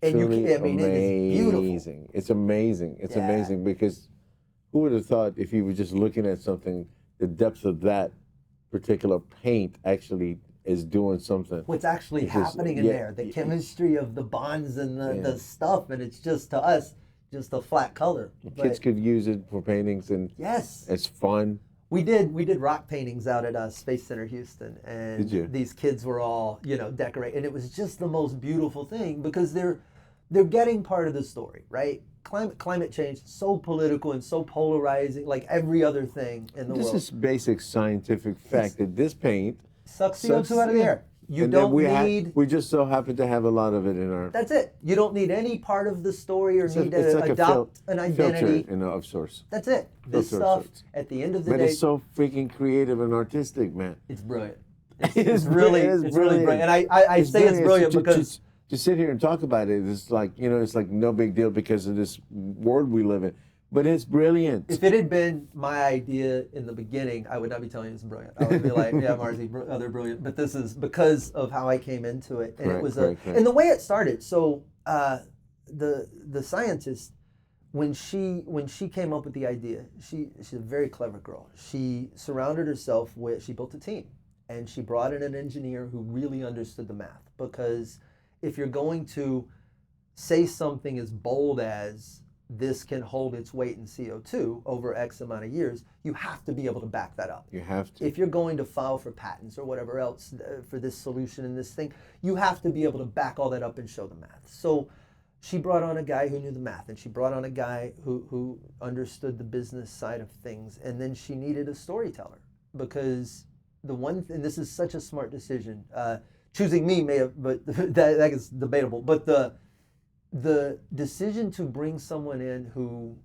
And truly I mean, it is beautiful. amazing. It's amazing. It's Yeah. amazing because who would have thought if you were just looking at something, the depth of that particular paint actually is doing something. What's actually Because, happening in yeah, there, the chemistry of the bonds and the stuff, and it's just to us just a flat color. Kids could use it for paintings, and Yes, it's fun. we did rock paintings out at Space Center Houston, and Did you? these kids were all decorate, and it was just the most beautiful thing because they're getting part of the story, right? Climate change, so political and so polarizing, like every other thing in the world. This is basic scientific fact that this paint Sucks CO2 out of the air. You and then don't need. we just so happen to have a lot of it in our. That's it. You don't need any part of the story or need it's to like adopt an identity. Filter, of sorts. That's it. This Filter of stuff, sorts. at the end of the But day, it's so freaking creative and artistic, man. it's brilliant. It's really brilliant. brilliant. And I say it's brilliant because to sit here and talk about it, it's like it's like no big deal because of this world we live in. But it's brilliant. if it had been my idea in the beginning, I would not be telling you it's brilliant. I would be like, yeah, Marzi, they're brilliant. But this is because of how I came into it, and it was correct. and the way it started. So the scientist, when she came up with the idea, she's a very clever girl. She surrounded herself with. She built a team, and she brought in an engineer who really understood the math. Because if you're going to say something as bold as this can hold its weight in CO2 over X amount of years, you have to be able to back that up. You have to. If you're going to file for patents or whatever else for this solution and this thing, you have to be able to back all that up and show the math. So she brought on a guy who knew the math, and she brought on a guy who understood the business side of things, and then she needed a storyteller because and this is such a smart decision. Choosing me may have, but that is debatable. But the decision to bring someone in who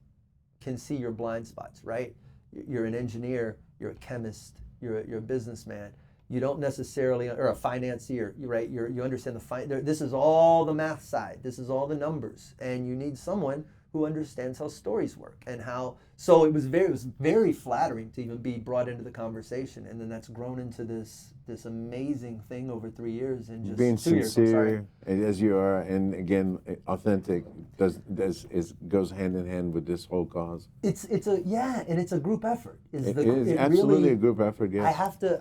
can see your blind spots, right? You're an engineer, you're a chemist, you're a businessman. You don't necessarily, or a financier, right? You understand this is all the math side. This is all the numbers, and you need someone who understands how stories work and how. So it was very flattering to even be brought into the conversation, and then that's grown into this amazing thing over 3 years and just being 2 years. I'm sorry. sincere as you are, and again authentic, goes hand in hand with this whole cause. It's a group effort. It is absolutely really, a group effort. Yes.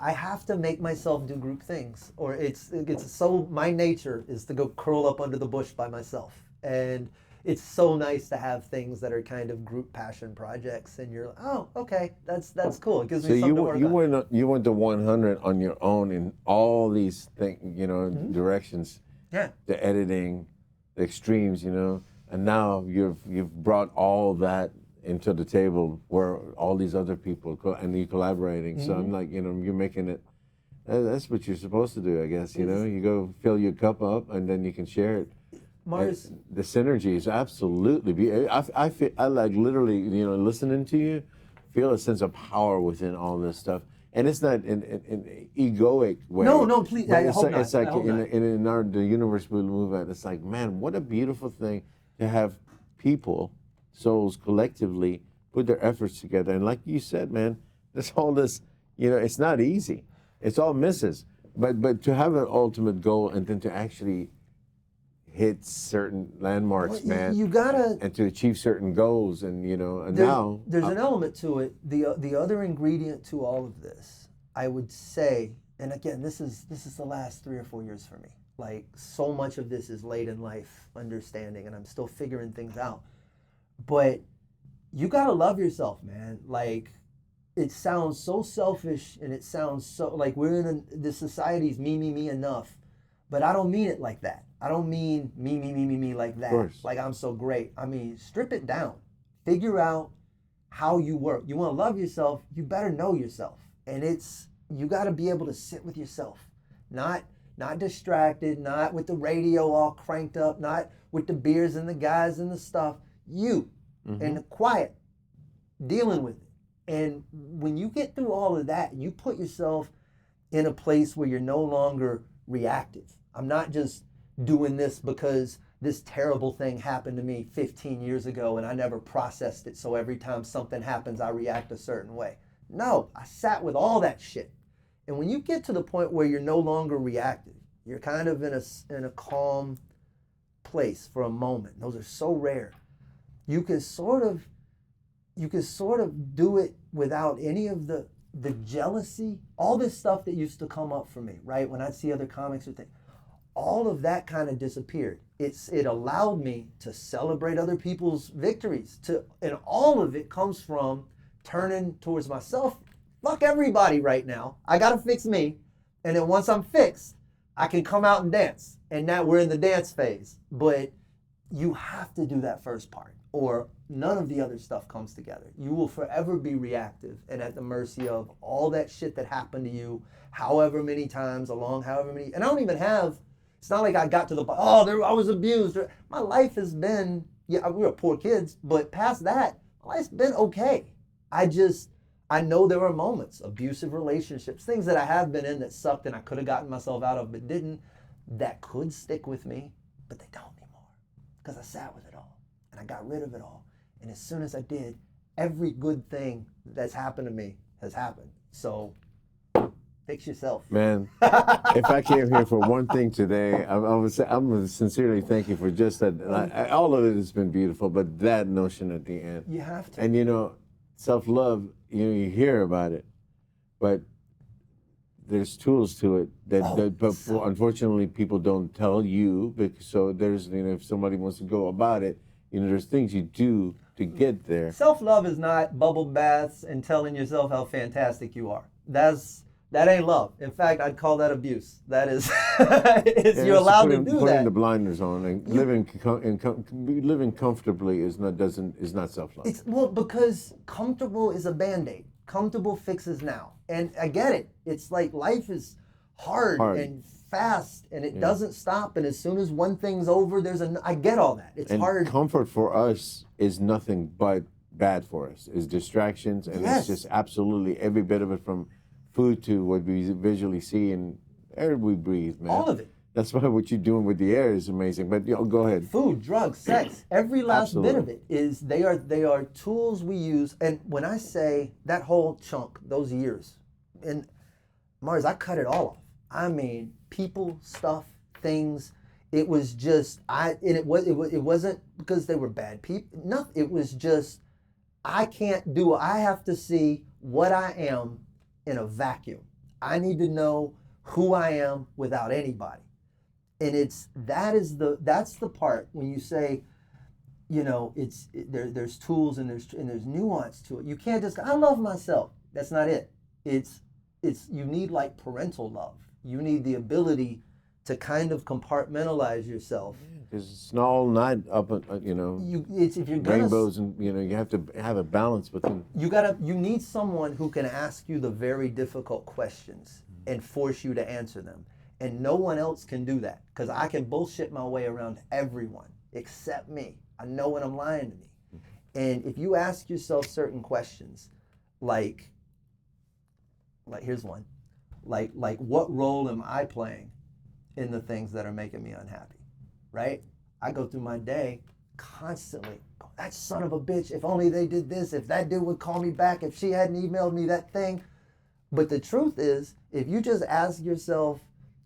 I have to make myself do group things, or it's so my nature is to go curl up under the bush by myself, and it's so nice to have things that are kind of group passion projects, and you're like, oh, okay, that's cool. It gives me something to work on. You went to 100 on your own in all these directions. Yeah. The editing, the extremes, and now you've brought all that into the table where all these other people and you're collaborating. So I'm like, you're making it. That's what you're supposed to do, I guess. You go fill your cup up and then you can share it. Mars, The synergy is absolutely. I feel I like literally, listening to you, feel a sense of power within all this stuff, and it's not in an egoic way. No, please. But I hope not. It's like I hope not. in the universe we move at. It's like, man, what a beautiful thing to have people, souls collectively put their efforts together, and like you said, man, there's all this. It's not easy. It's all misses, but to have an ultimate goal and then to actually hit certain landmarks, man. You gotta, and to achieve certain goals, and there's an element to it. The other ingredient to all of this, I would say, and again, this is the last 3 or 4 years for me. Like, so much of this is late in life understanding, and I'm still figuring things out. But you gotta love yourself, man. Like, it sounds so selfish, and it sounds so like we're in this society's me enough, but I don't mean it like that. I don't mean me like that. Of course. Like I'm so great. I mean, strip it down. Figure out how you work. You want to love yourself, you better know yourself. And you got to be able to sit with yourself. Not distracted, not with the radio all cranked up, not with the beers and the guys and the stuff. You and the quiet, dealing with it. And when you get through all of that, you put yourself in a place where you're no longer reactive. I'm not just doing this because this terrible thing happened to me 15 years ago and I never processed it, so every time something happens I react a certain way. No, I sat with all that shit. And when you get to the point where you're no longer reactive, you're kind of in a calm place for a moment. Those are so rare. You can sort of do it without any of the jealousy, all this stuff that used to come up for me, right? When I'd see other comics or things, all of that kind of disappeared. It allowed me to celebrate other people's victories. And all of it comes from turning towards myself. Fuck everybody right now. I gotta fix me. And then once I'm fixed, I can come out and dance. And now we're in the dance phase. But you have to do that first part, or none of the other stuff comes together. You will forever be reactive and at the mercy of all that shit that happened to you, however many times along, however many. And I don't even have, it's not like I got to the, I was abused. My life has been, yeah, we were poor kids, but past that, my life's been okay. I know there were moments, abusive relationships, things that I have been in that sucked and I could have gotten myself out of but didn't, that could stick with me, but they don't anymore because I sat with it all and I got rid of it all. And as soon as I did, every good thing that's happened to me has happened. So fix yourself. Man, if I came here for one thing today, I'm gonna sincerely thank you for just that. All of it has been beautiful, but that notion at the end. You have to. And you know, self-love, you hear about it, but there's tools to it that unfortunately people don't tell you. Because, so there's, if somebody wants to go about it, there's things you do to get there. Self-love is not bubble baths and telling yourself how fantastic you are. That ain't love. In fact, I'd call that abuse. That is, you're allowed to do that. Putting the blinders on and living comfortably is not self-love. Well, because comfortable is a Band-Aid. Comfortable fixes now. And I get it. It's like life is hard. And fast, and it doesn't stop. And as soon as one thing's over, I get all that. It's hard. Comfort for us is nothing but bad for us. It's distractions, and it's just absolutely every bit of it, from food to what we visually see and air we breathe, man. All of it. That's why what you're doing with the air is amazing. But go ahead. Food, drugs, sex, every last bit of it is they are tools we use. And when I say that whole chunk, those years, and Marz, I cut it all off. I mean, people, stuff, things. It was just it wasn't because they were bad people. No, it was just I have to see what I am in a vacuum. I need to know who I am without anybody. And that's the part when you say, there's tools and there's nuance to it. You can't just I love myself. That's not it. It's you need like parental love. You need the ability to kind of compartmentalize yourself. Because it's all not up, if you're rainbows, and you have to have a balance between. You need someone who can ask you the very difficult questions and force you to answer them. And no one else can do that, because I can bullshit my way around everyone except me. I know when I'm lying to me. And if you ask yourself certain questions, like here's one, like what role am I playing in the things that are making me unhappy, right? I go through my day constantly, that son of a bitch, if only they did this, if that dude would call me back, if she hadn't emailed me that thing. But the truth is, if you just ask yourself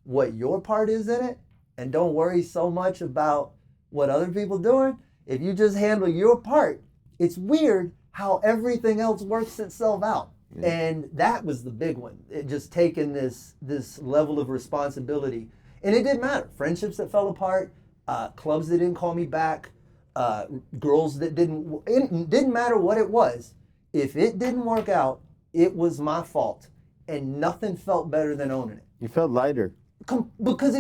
what your part is in it and don't worry so much about what other people doing, if you just handle your part, it's weird how everything else works itself out. Yeah. And that was the big one. It just taking this level of responsibility. And it didn't matter. Friendships that fell apart, clubs that didn't call me back, girls that it didn't matter what it was. If it didn't work out, it was my fault. And nothing felt better than owning it. You felt lighter. Because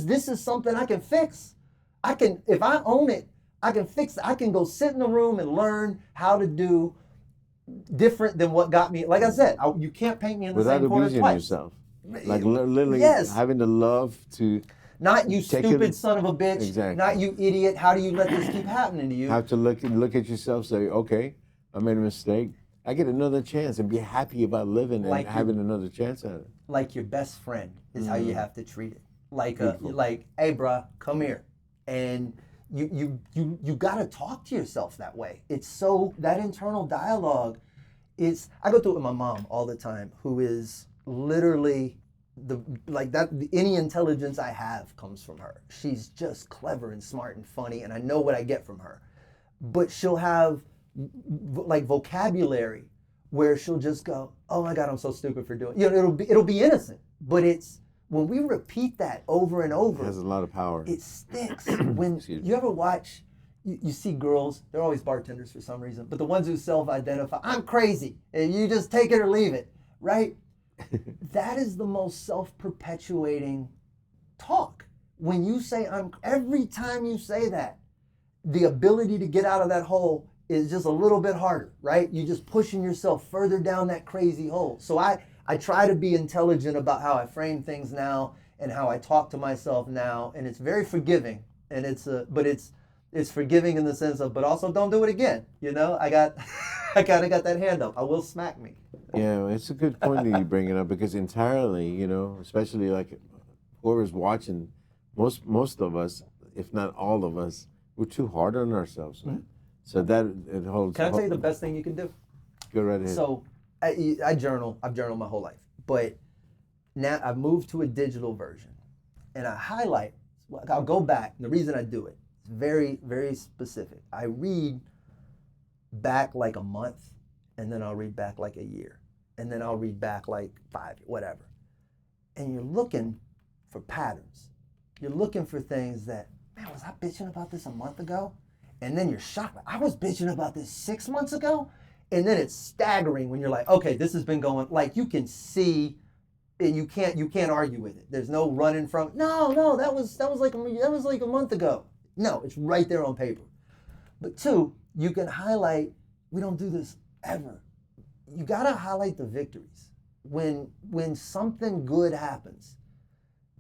this is something I can fix. If I own it, I can fix it. I can go sit in a room and learn how to do different than what got me. Like I said, you can't paint me in the same corner twice. Without abusing yourself. Like literally having the love to... Not you stupid son of a bitch. Exactly. Not you idiot. How do you let this keep happening to you? Have to look at yourself, say, okay, I made a mistake. I get another chance, and be happy about living and having another chance at it. Like your best friend is how you have to treat it. Like hey, bruh, come here. And you gotta talk to yourself that way. It's so, that internal dialogue I go through it with my mom all the time, who is literally any intelligence I have comes from her. She's just clever and smart and funny, and I know what I get from her. But she'll have like vocabulary where she'll just go, "Oh my God, I'm so stupid for doing." It'll be innocent, but it's when we repeat that over and over. It has a lot of power. It sticks. When you ever watch, you see girls, they're always bartenders for some reason, but the ones who self-identify, "I'm crazy," and you just take it or leave it, right? That is the most self-perpetuating talk. When you say every time you say that, the ability to get out of that hole is just a little bit harder, right? You're just pushing yourself further down that crazy hole. So I try to be intelligent about how I frame things now and how I talk to myself now, and it's very forgiving. And it's forgiving in the sense of, but also don't do it again. I kind of got that hand up. I will smack me. Yeah, it's a good point that you bring it up because entirely, especially like whoever's watching, most of us, if not all of us, we're too hard on ourselves, man. So that it holds. Can I tell you the best thing you can do? Go right ahead. So I journal. I've journaled my whole life, but now I've moved to a digital version, and I highlight. I'll go back. The reason I do it is very, very specific. I read back like a month, and then I'll read back like a year, and then I'll read back like 5, whatever. And you're looking for patterns. You're looking for things that, man, was I bitching about this a month ago? And then you're shocked. I was bitching about this 6 months ago? And then it's staggering when you're like, okay, this has been going, like you can see, and you can't argue with it. There's no running from, no, that was like a month ago. No, it's right there on paper. But 2, you can highlight, we don't do this ever. You gotta highlight the victories. When something good happens,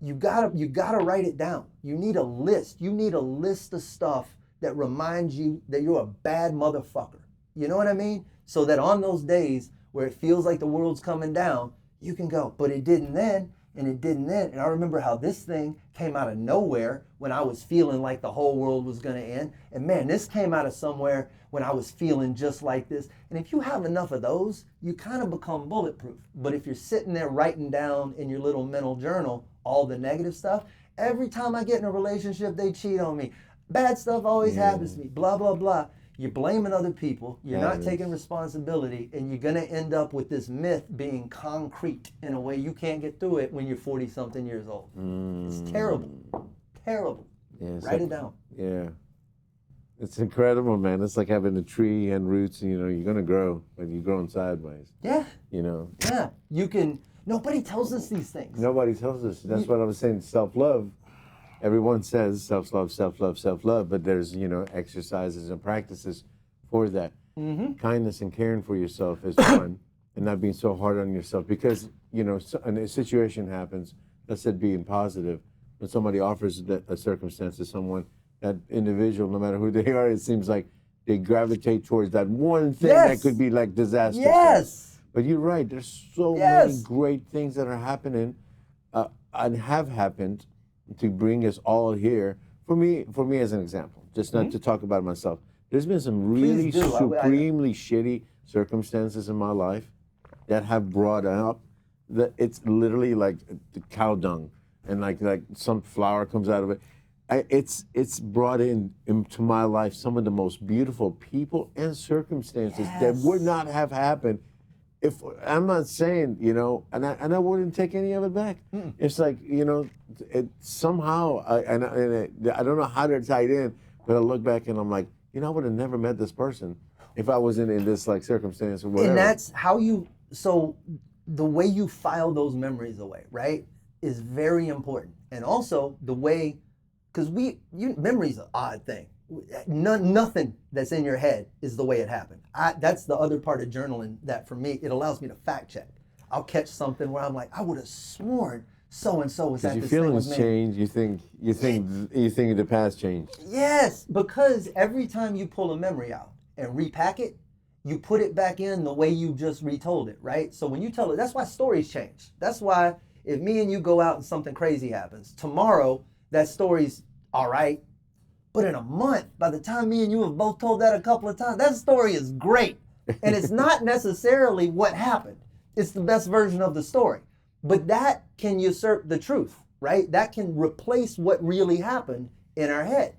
you gotta write it down. You need a list. You need a list of stuff that reminds you that you're a bad motherfucker. You know what I mean? So that on those days where it feels like the world's coming down, you can go, but it didn't then, and it didn't then. And I remember how this thing came out of nowhere when I was feeling like the whole world was gonna end. And man, this came out of somewhere when I was feeling just like this. And if you have enough of those, you kind of become bulletproof. But if you're sitting there writing down in your little mental journal all the negative stuff, every time I get in a relationship, they cheat on me. Bad stuff always happens to me, blah, blah, blah. You're blaming other people, you're not taking responsibility, and you're gonna end up with this myth being concrete in a way you can't get through it when you're 40-something years old. It's terrible, terrible. Yeah, Write it down. Yeah. It's incredible, man. It's like having a tree and roots, and, you're gonna grow, but you're growing sideways. Yeah. Yeah, you can, nobody tells us these things. Nobody tells us. That's what I was saying, self-love. Everyone says self-love, self-love, self-love, but there's, exercises and practices for that. Mm-hmm. Kindness and caring for yourself is one, and not being so hard on yourself because, and a situation happens, let's say being positive, when somebody offers a circumstance to someone, that individual, no matter who they are, it seems like they gravitate towards that one thing that could be like disastrous. Yes. But you're right, there's so many great things that are happening and have happened to bring us all here. For me as an example, just not to talk about myself, there's been some really supremely shitty circumstances in my life that have brought up that it's literally like the cow dung and like some flower comes out of it. It's brought into my life some of the most beautiful people and circumstances that would not have happened if I'm not saying, and I wouldn't take any of it back. It's like, it somehow, I don't know how they're tied in, but I look back and I'm like, I would have never met this person if I wasn't in this like circumstance or whatever. And that's how so the way you file those memories away, right, is very important. And also the way, because memory's an odd thing. Nothing that's in your head is the way it happened. That's the other part of journaling that for me, it allows me to fact check. I'll catch something where I'm like, I would have sworn so and so was at this thing with me. Your feelings change. You think the past changed. Yes, because every time you pull a memory out and repack it, you put it back in the way you just retold it, right? So when you tell it, that's why stories change. That's why if me and you go out and something crazy happens, tomorrow that story's all right. But in a month, by the time me and you have both told that a couple of times, that story is great. And it's not necessarily what happened. It's the best version of the story. But that can usurp the truth, right? That can replace what really happened in our head.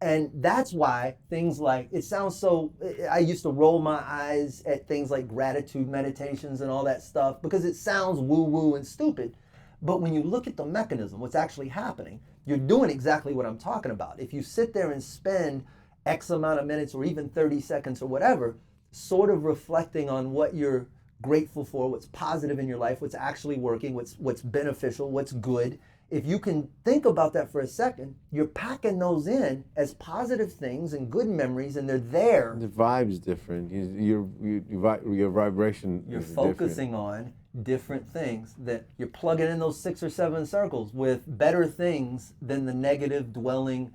And that's why things like, it sounds so, I used to roll my eyes at things like gratitude meditations and all that stuff because it sounds woo-woo and stupid. But when you look at the mechanism, what's actually happening, you're doing exactly what I'm talking about. If you sit there and spend X amount of minutes or even 30 seconds or whatever, sort of reflecting on what you're grateful for, what's positive in your life, what's actually working, what's beneficial, what's good. If you can think about that for a second, you're packing those in as positive things and good memories, and they're there. The vibe's different. Your vibration You're is focusing on different things, that you're plugging in those 6 or 7 circles with better things than the negative dwelling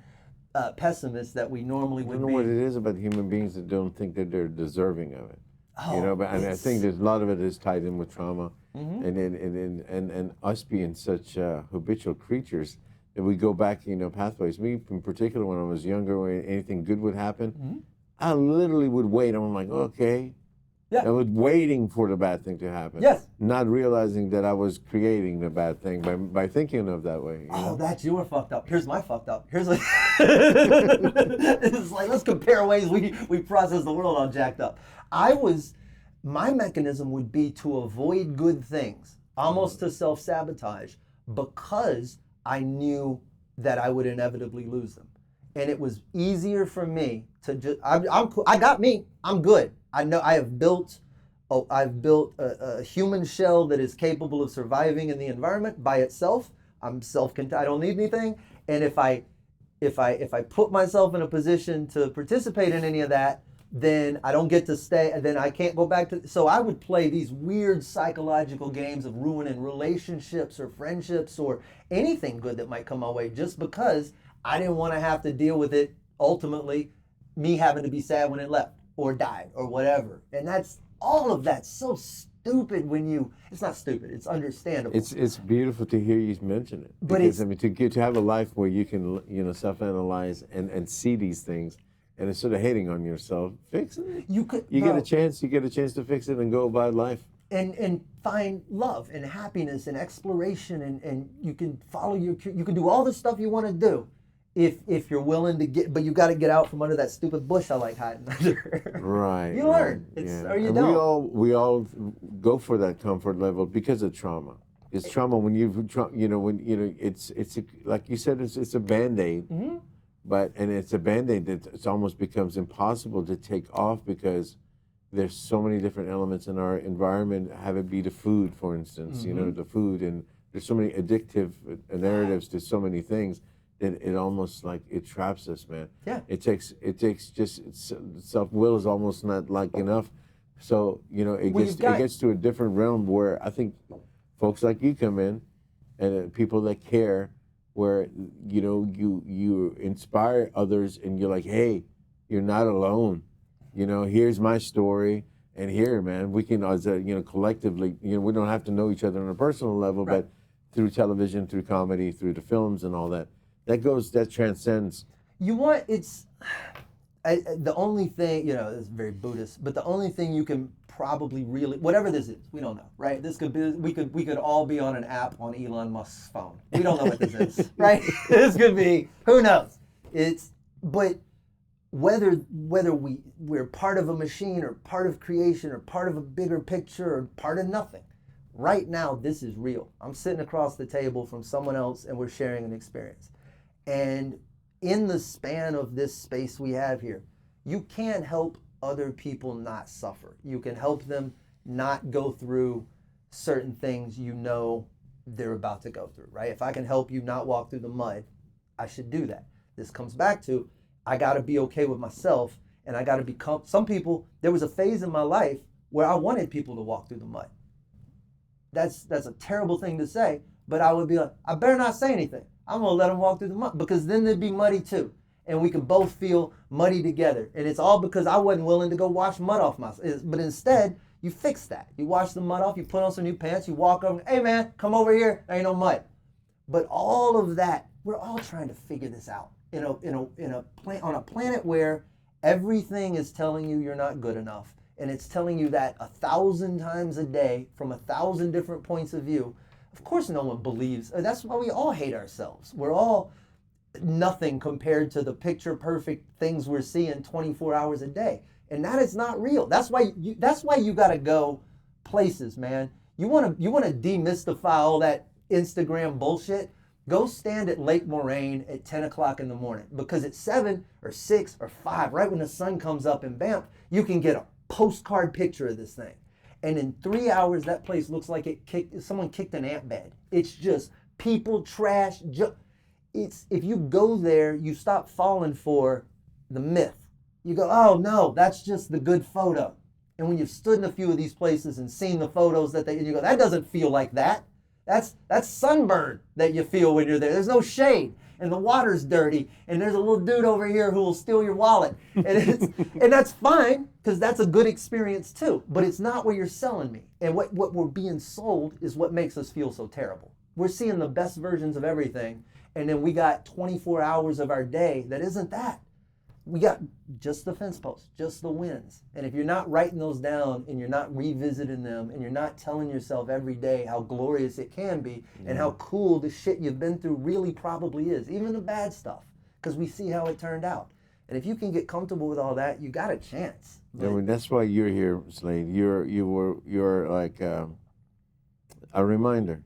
pessimists that we normally I would don't know be. what it is about human beings that don't think that they're deserving of it. Oh, But and I think there's a lot of it is tied in with trauma, Mm-hmm. and us being such habitual creatures that we go back, pathways. Me in particular, when I was younger, when anything good would happen, Mm-hmm. I literally would wait. I'm like, okay. Yeah. I was waiting for the bad thing to happen. Yes. Not realizing that I was creating the bad thing by thinking of that way. Oh, that's your fucked up. Here's my fucked up. Here's like, it's like, let's compare ways we process the world all jacked up. My mechanism would be to avoid good things, almost to self-sabotage, because I knew that I would inevitably lose them. And it was easier for me to just, I got me, I'm good. I know I've built a human shell that is capable of surviving in the environment by itself. I'm self-contained, I don't need anything. And if I put myself in a position to participate in any of that, then I don't get to stay, and then I can't go back to, so I would play these weird psychological games of ruining relationships or friendships or anything good that might come my way, just because I didn't want to have to deal with it, ultimately, me having to be sad when it left or died or whatever. And that's, all of that's so stupid it's not stupid, it's understandable. It's beautiful to hear you mention it. But because, to have a life where you can, self-analyze and see these things, and instead of hating on yourself, fix it. You get a chance to fix it and go about life. And find love and happiness and exploration, and you can follow you can do all the stuff you want to do if you're willing to get, but you got to get out from under that stupid bush I like hiding under. Right. You learn. Or you don't. We all go for that comfort level because of trauma. It's trauma when it's like you said, it's a Band-Aid. Mm-hmm. And it's a Band-Aid that it almost becomes impossible to take off because there's so many different elements in our environment. Have it be the food, for instance, Mm-hmm. the food, and there's so many addictive narratives to so many things that it almost like it traps us, man. Yeah. It takes just self-will is almost not like enough. So it gets to a different realm where I think folks like you come in, and people that care, where you inspire others, and you're like, hey, you're not alone. Here's my story, and here, man, we can, as collectively, we don't have to know each other on a personal level, right. but through television, through comedy, through the films, and all that, that transcends. The only thing, it's very Buddhist, but the only thing you can probably really, whatever this is, we don't know, right? This could be, we could all be on an app on Elon Musk's phone. We don't know what this is, right? This could be, who knows? But whether we're part of a machine or part of creation or part of a bigger picture or part of nothing, right now this is real. I'm sitting across the table from someone else and we're sharing an experience. And in the span of this space we have here, you can't help other people not suffer. You can help them not go through certain things they're about to go through, right? If I can help you not walk through the mud, I should do that. This comes back to, I gotta be okay with myself, and I gotta become, some people, there was a phase in my life where I wanted people to walk through the mud. That's a terrible thing to say, but I would be like, I better not say anything. I'm gonna let them walk through the mud, because then they'd be muddy too. And we can both feel muddy together. And it's all because I wasn't willing to go wash mud off myself. But instead, you fix that. You wash the mud off, you put on some new pants, you walk over, hey man, come over here, there ain't no mud. But all of that, we're all trying to figure this out on a planet where everything is telling you you're not good enough. and it's telling you that 1,000 times a day from 1,000 different points of view, of course no one believes. That's why we all hate ourselves. We're all nothing compared to the picture perfect things we're seeing 24 hours a day. And that is not real. That's why you got to go places, man. You want to demystify all that Instagram bullshit? Go stand at Lake Moraine at 10 o'clock in the morning, because at 7 or 6 or 5, right when the sun comes up in Banff, you can get a postcard picture of this thing. And in 3 hours, that place looks like someone kicked an ant bed. It's just people, trash. If you go there, you stop falling for the myth. You go, oh no, that's just the good photo. And when you've stood in a few of these places and seen the photos and you go, that doesn't feel like that. That's sunburn that you feel when you're there. There's no shade, and the water's dirty, and there's a little dude over here who will steal your wallet. And that's fine, because that's a good experience too. But it's not what you're selling me. And what we're being sold is what makes us feel so terrible. We're seeing the best versions of everything, and then we got 24 hours of our day that isn't that. We got just the fence posts, just the wins. And if you're not writing those down and you're not revisiting them and you're not telling yourself every day how glorious it can be and how cool the shit you've been through really probably is, even the bad stuff, because we see how it turned out. And if you can get comfortable with all that, you got a chance. I mean, that's why you're here, Slade. You're like a reminder.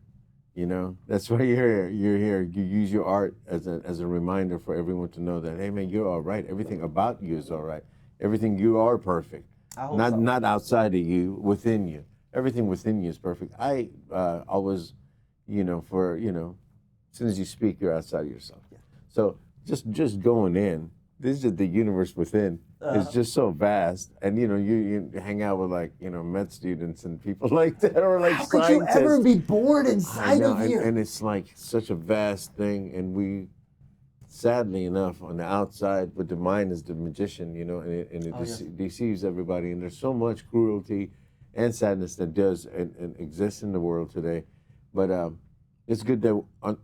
You know, that's why you're here. You use your art as a reminder for everyone to know that, hey man, you're all right. Everything about you is all right. Everything, you are perfect. Not outside of you, within you. Everything within you is perfect. I always, as soon as you speak, you're outside of yourself. Yeah. So just going in, this is the universe within. It's just so vast, and you hang out with med students and people like that, or like scientists. How could you ever be bored inside of here? And it's like such a vast thing, and we, sadly enough, on the outside, but the mind is the magician, and it deceives everybody. And there's so much cruelty and sadness that does and exists in the world today. But it's good that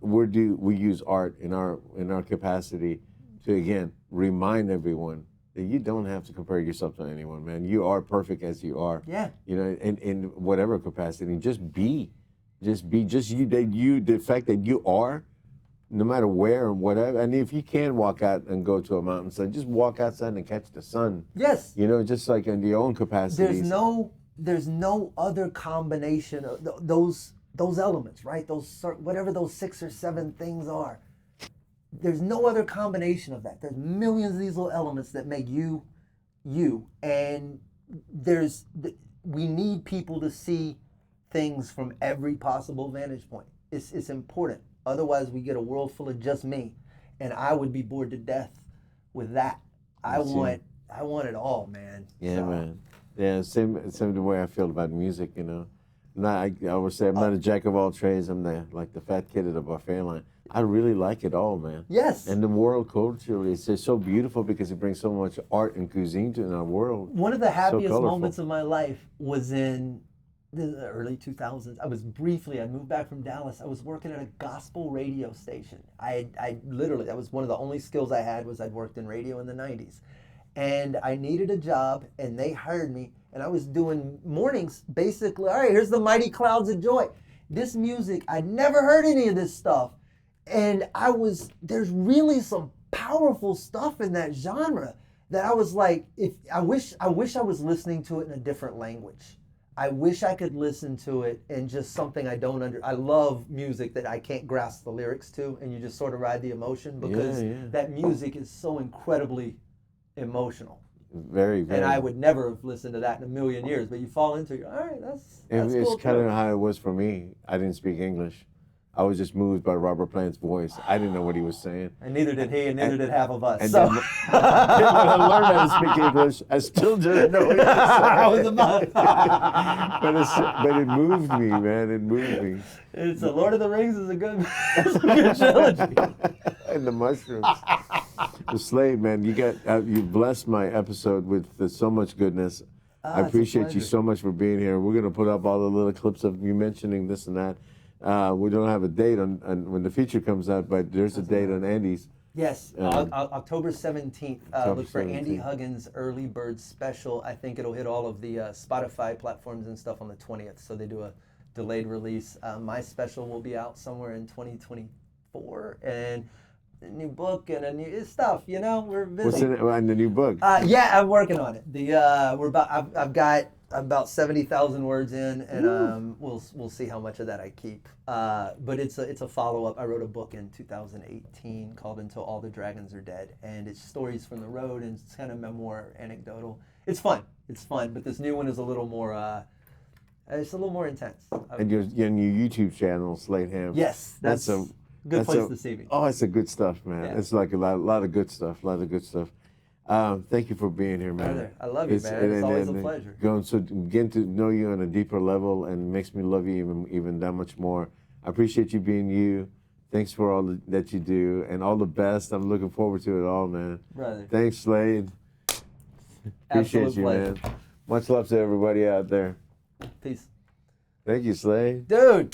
we use art in our capacity to again remind everyone that you don't have to compare yourself to anyone, man. You are perfect as you are. Yeah. In whatever capacity. Just be you. The fact that you are, no matter where and whatever. And if you can walk out and go to a mountainside, just walk outside and catch the sun. Yes. Just like in your own capacity. There's no other combination of those elements, right? Whatever those 6 or 7 things are. There's no other combination of that. There's millions of these little elements that make you, and we need people to see things from every possible vantage point. It's important. Otherwise, we get a world full of just me, and I would be bored to death with that. I want it all, man. Yeah, man. Yeah, same the way I feel about music. I would say I'm not a jack of all trades. I'm the fat kid at the buffet line. I really like it all, man. Yes. And the world culturally is just so beautiful because it brings so much art and cuisine to in our world. One of the happiest moments of my life was in the early 2000s. I moved back from Dallas. I was working at a gospel radio station. I literally, that was one of the only skills I had, was I'd worked in radio in the 90s. And I needed a job, and they hired me, and I was doing mornings, basically, all right, here's the Mighty Clouds of Joy. This music, I'd never heard any of this stuff. And there's really some powerful stuff in that genre that I was like, I wish I was listening to it in a different language. I wish I could listen to it in just something I don't I love music that I can't grasp the lyrics to, and you just sort of ride the emotion, because that music is so incredibly emotional. Very, very. And I would never have listened to that in a million years, but you fall into it, all right, that's it's cool. Kind of how it was for me. I didn't speak English. I was just moved by Robert Plant's voice. I didn't know what he was saying. And neither did he, and neither did half of us. And so. then, when I learned how to speak English, I still didn't know what he was saying. But it moved me, man. It moved me. It's the Lord of the Rings is a good trilogy. And the mushrooms. The Slade, man, you blessed my episode with so much goodness. I appreciate you so much for being here. We're going to put up all the little clips of you mentioning this and that. We don't have a date on when the feature comes out, but there's a date on Andy's Yes, October 17th. Look for Andy 17th. Huggins' Early Bird Special. I think it'll hit all of the Spotify platforms and stuff on the 20th. So they do a delayed release. My special will be out somewhere in 2024, and a new book and a new stuff. You know, we're busy. What's in the new book? Yeah, I'm working on it. I've got about 70,000 words in, and we'll see how much of that I keep. But it's a follow-up. I wrote a book in 2018 called Until All the Dragons Are Dead, and it's stories from the road, and it's kind of memoir, anecdotal. It's fun, but this new one is a little more, it's a little more intense. And your YouTube channel, Slade Ham. Yes, that's a good place to see me. Oh, it's a good stuff, man. Yeah. It's like a lot of good stuff. Thank you for being here, man. Brother, I love you, man. It's always a pleasure. Getting to know you on a deeper level and makes me love you even that much more. I appreciate you being you. Thanks for all that you do, and all the best. I'm looking forward to it all, man. Brother. Thanks, Slade. Appreciate Absolute you, pleasure. man. Much love to everybody out there. Peace. Thank you, Slade. Dude.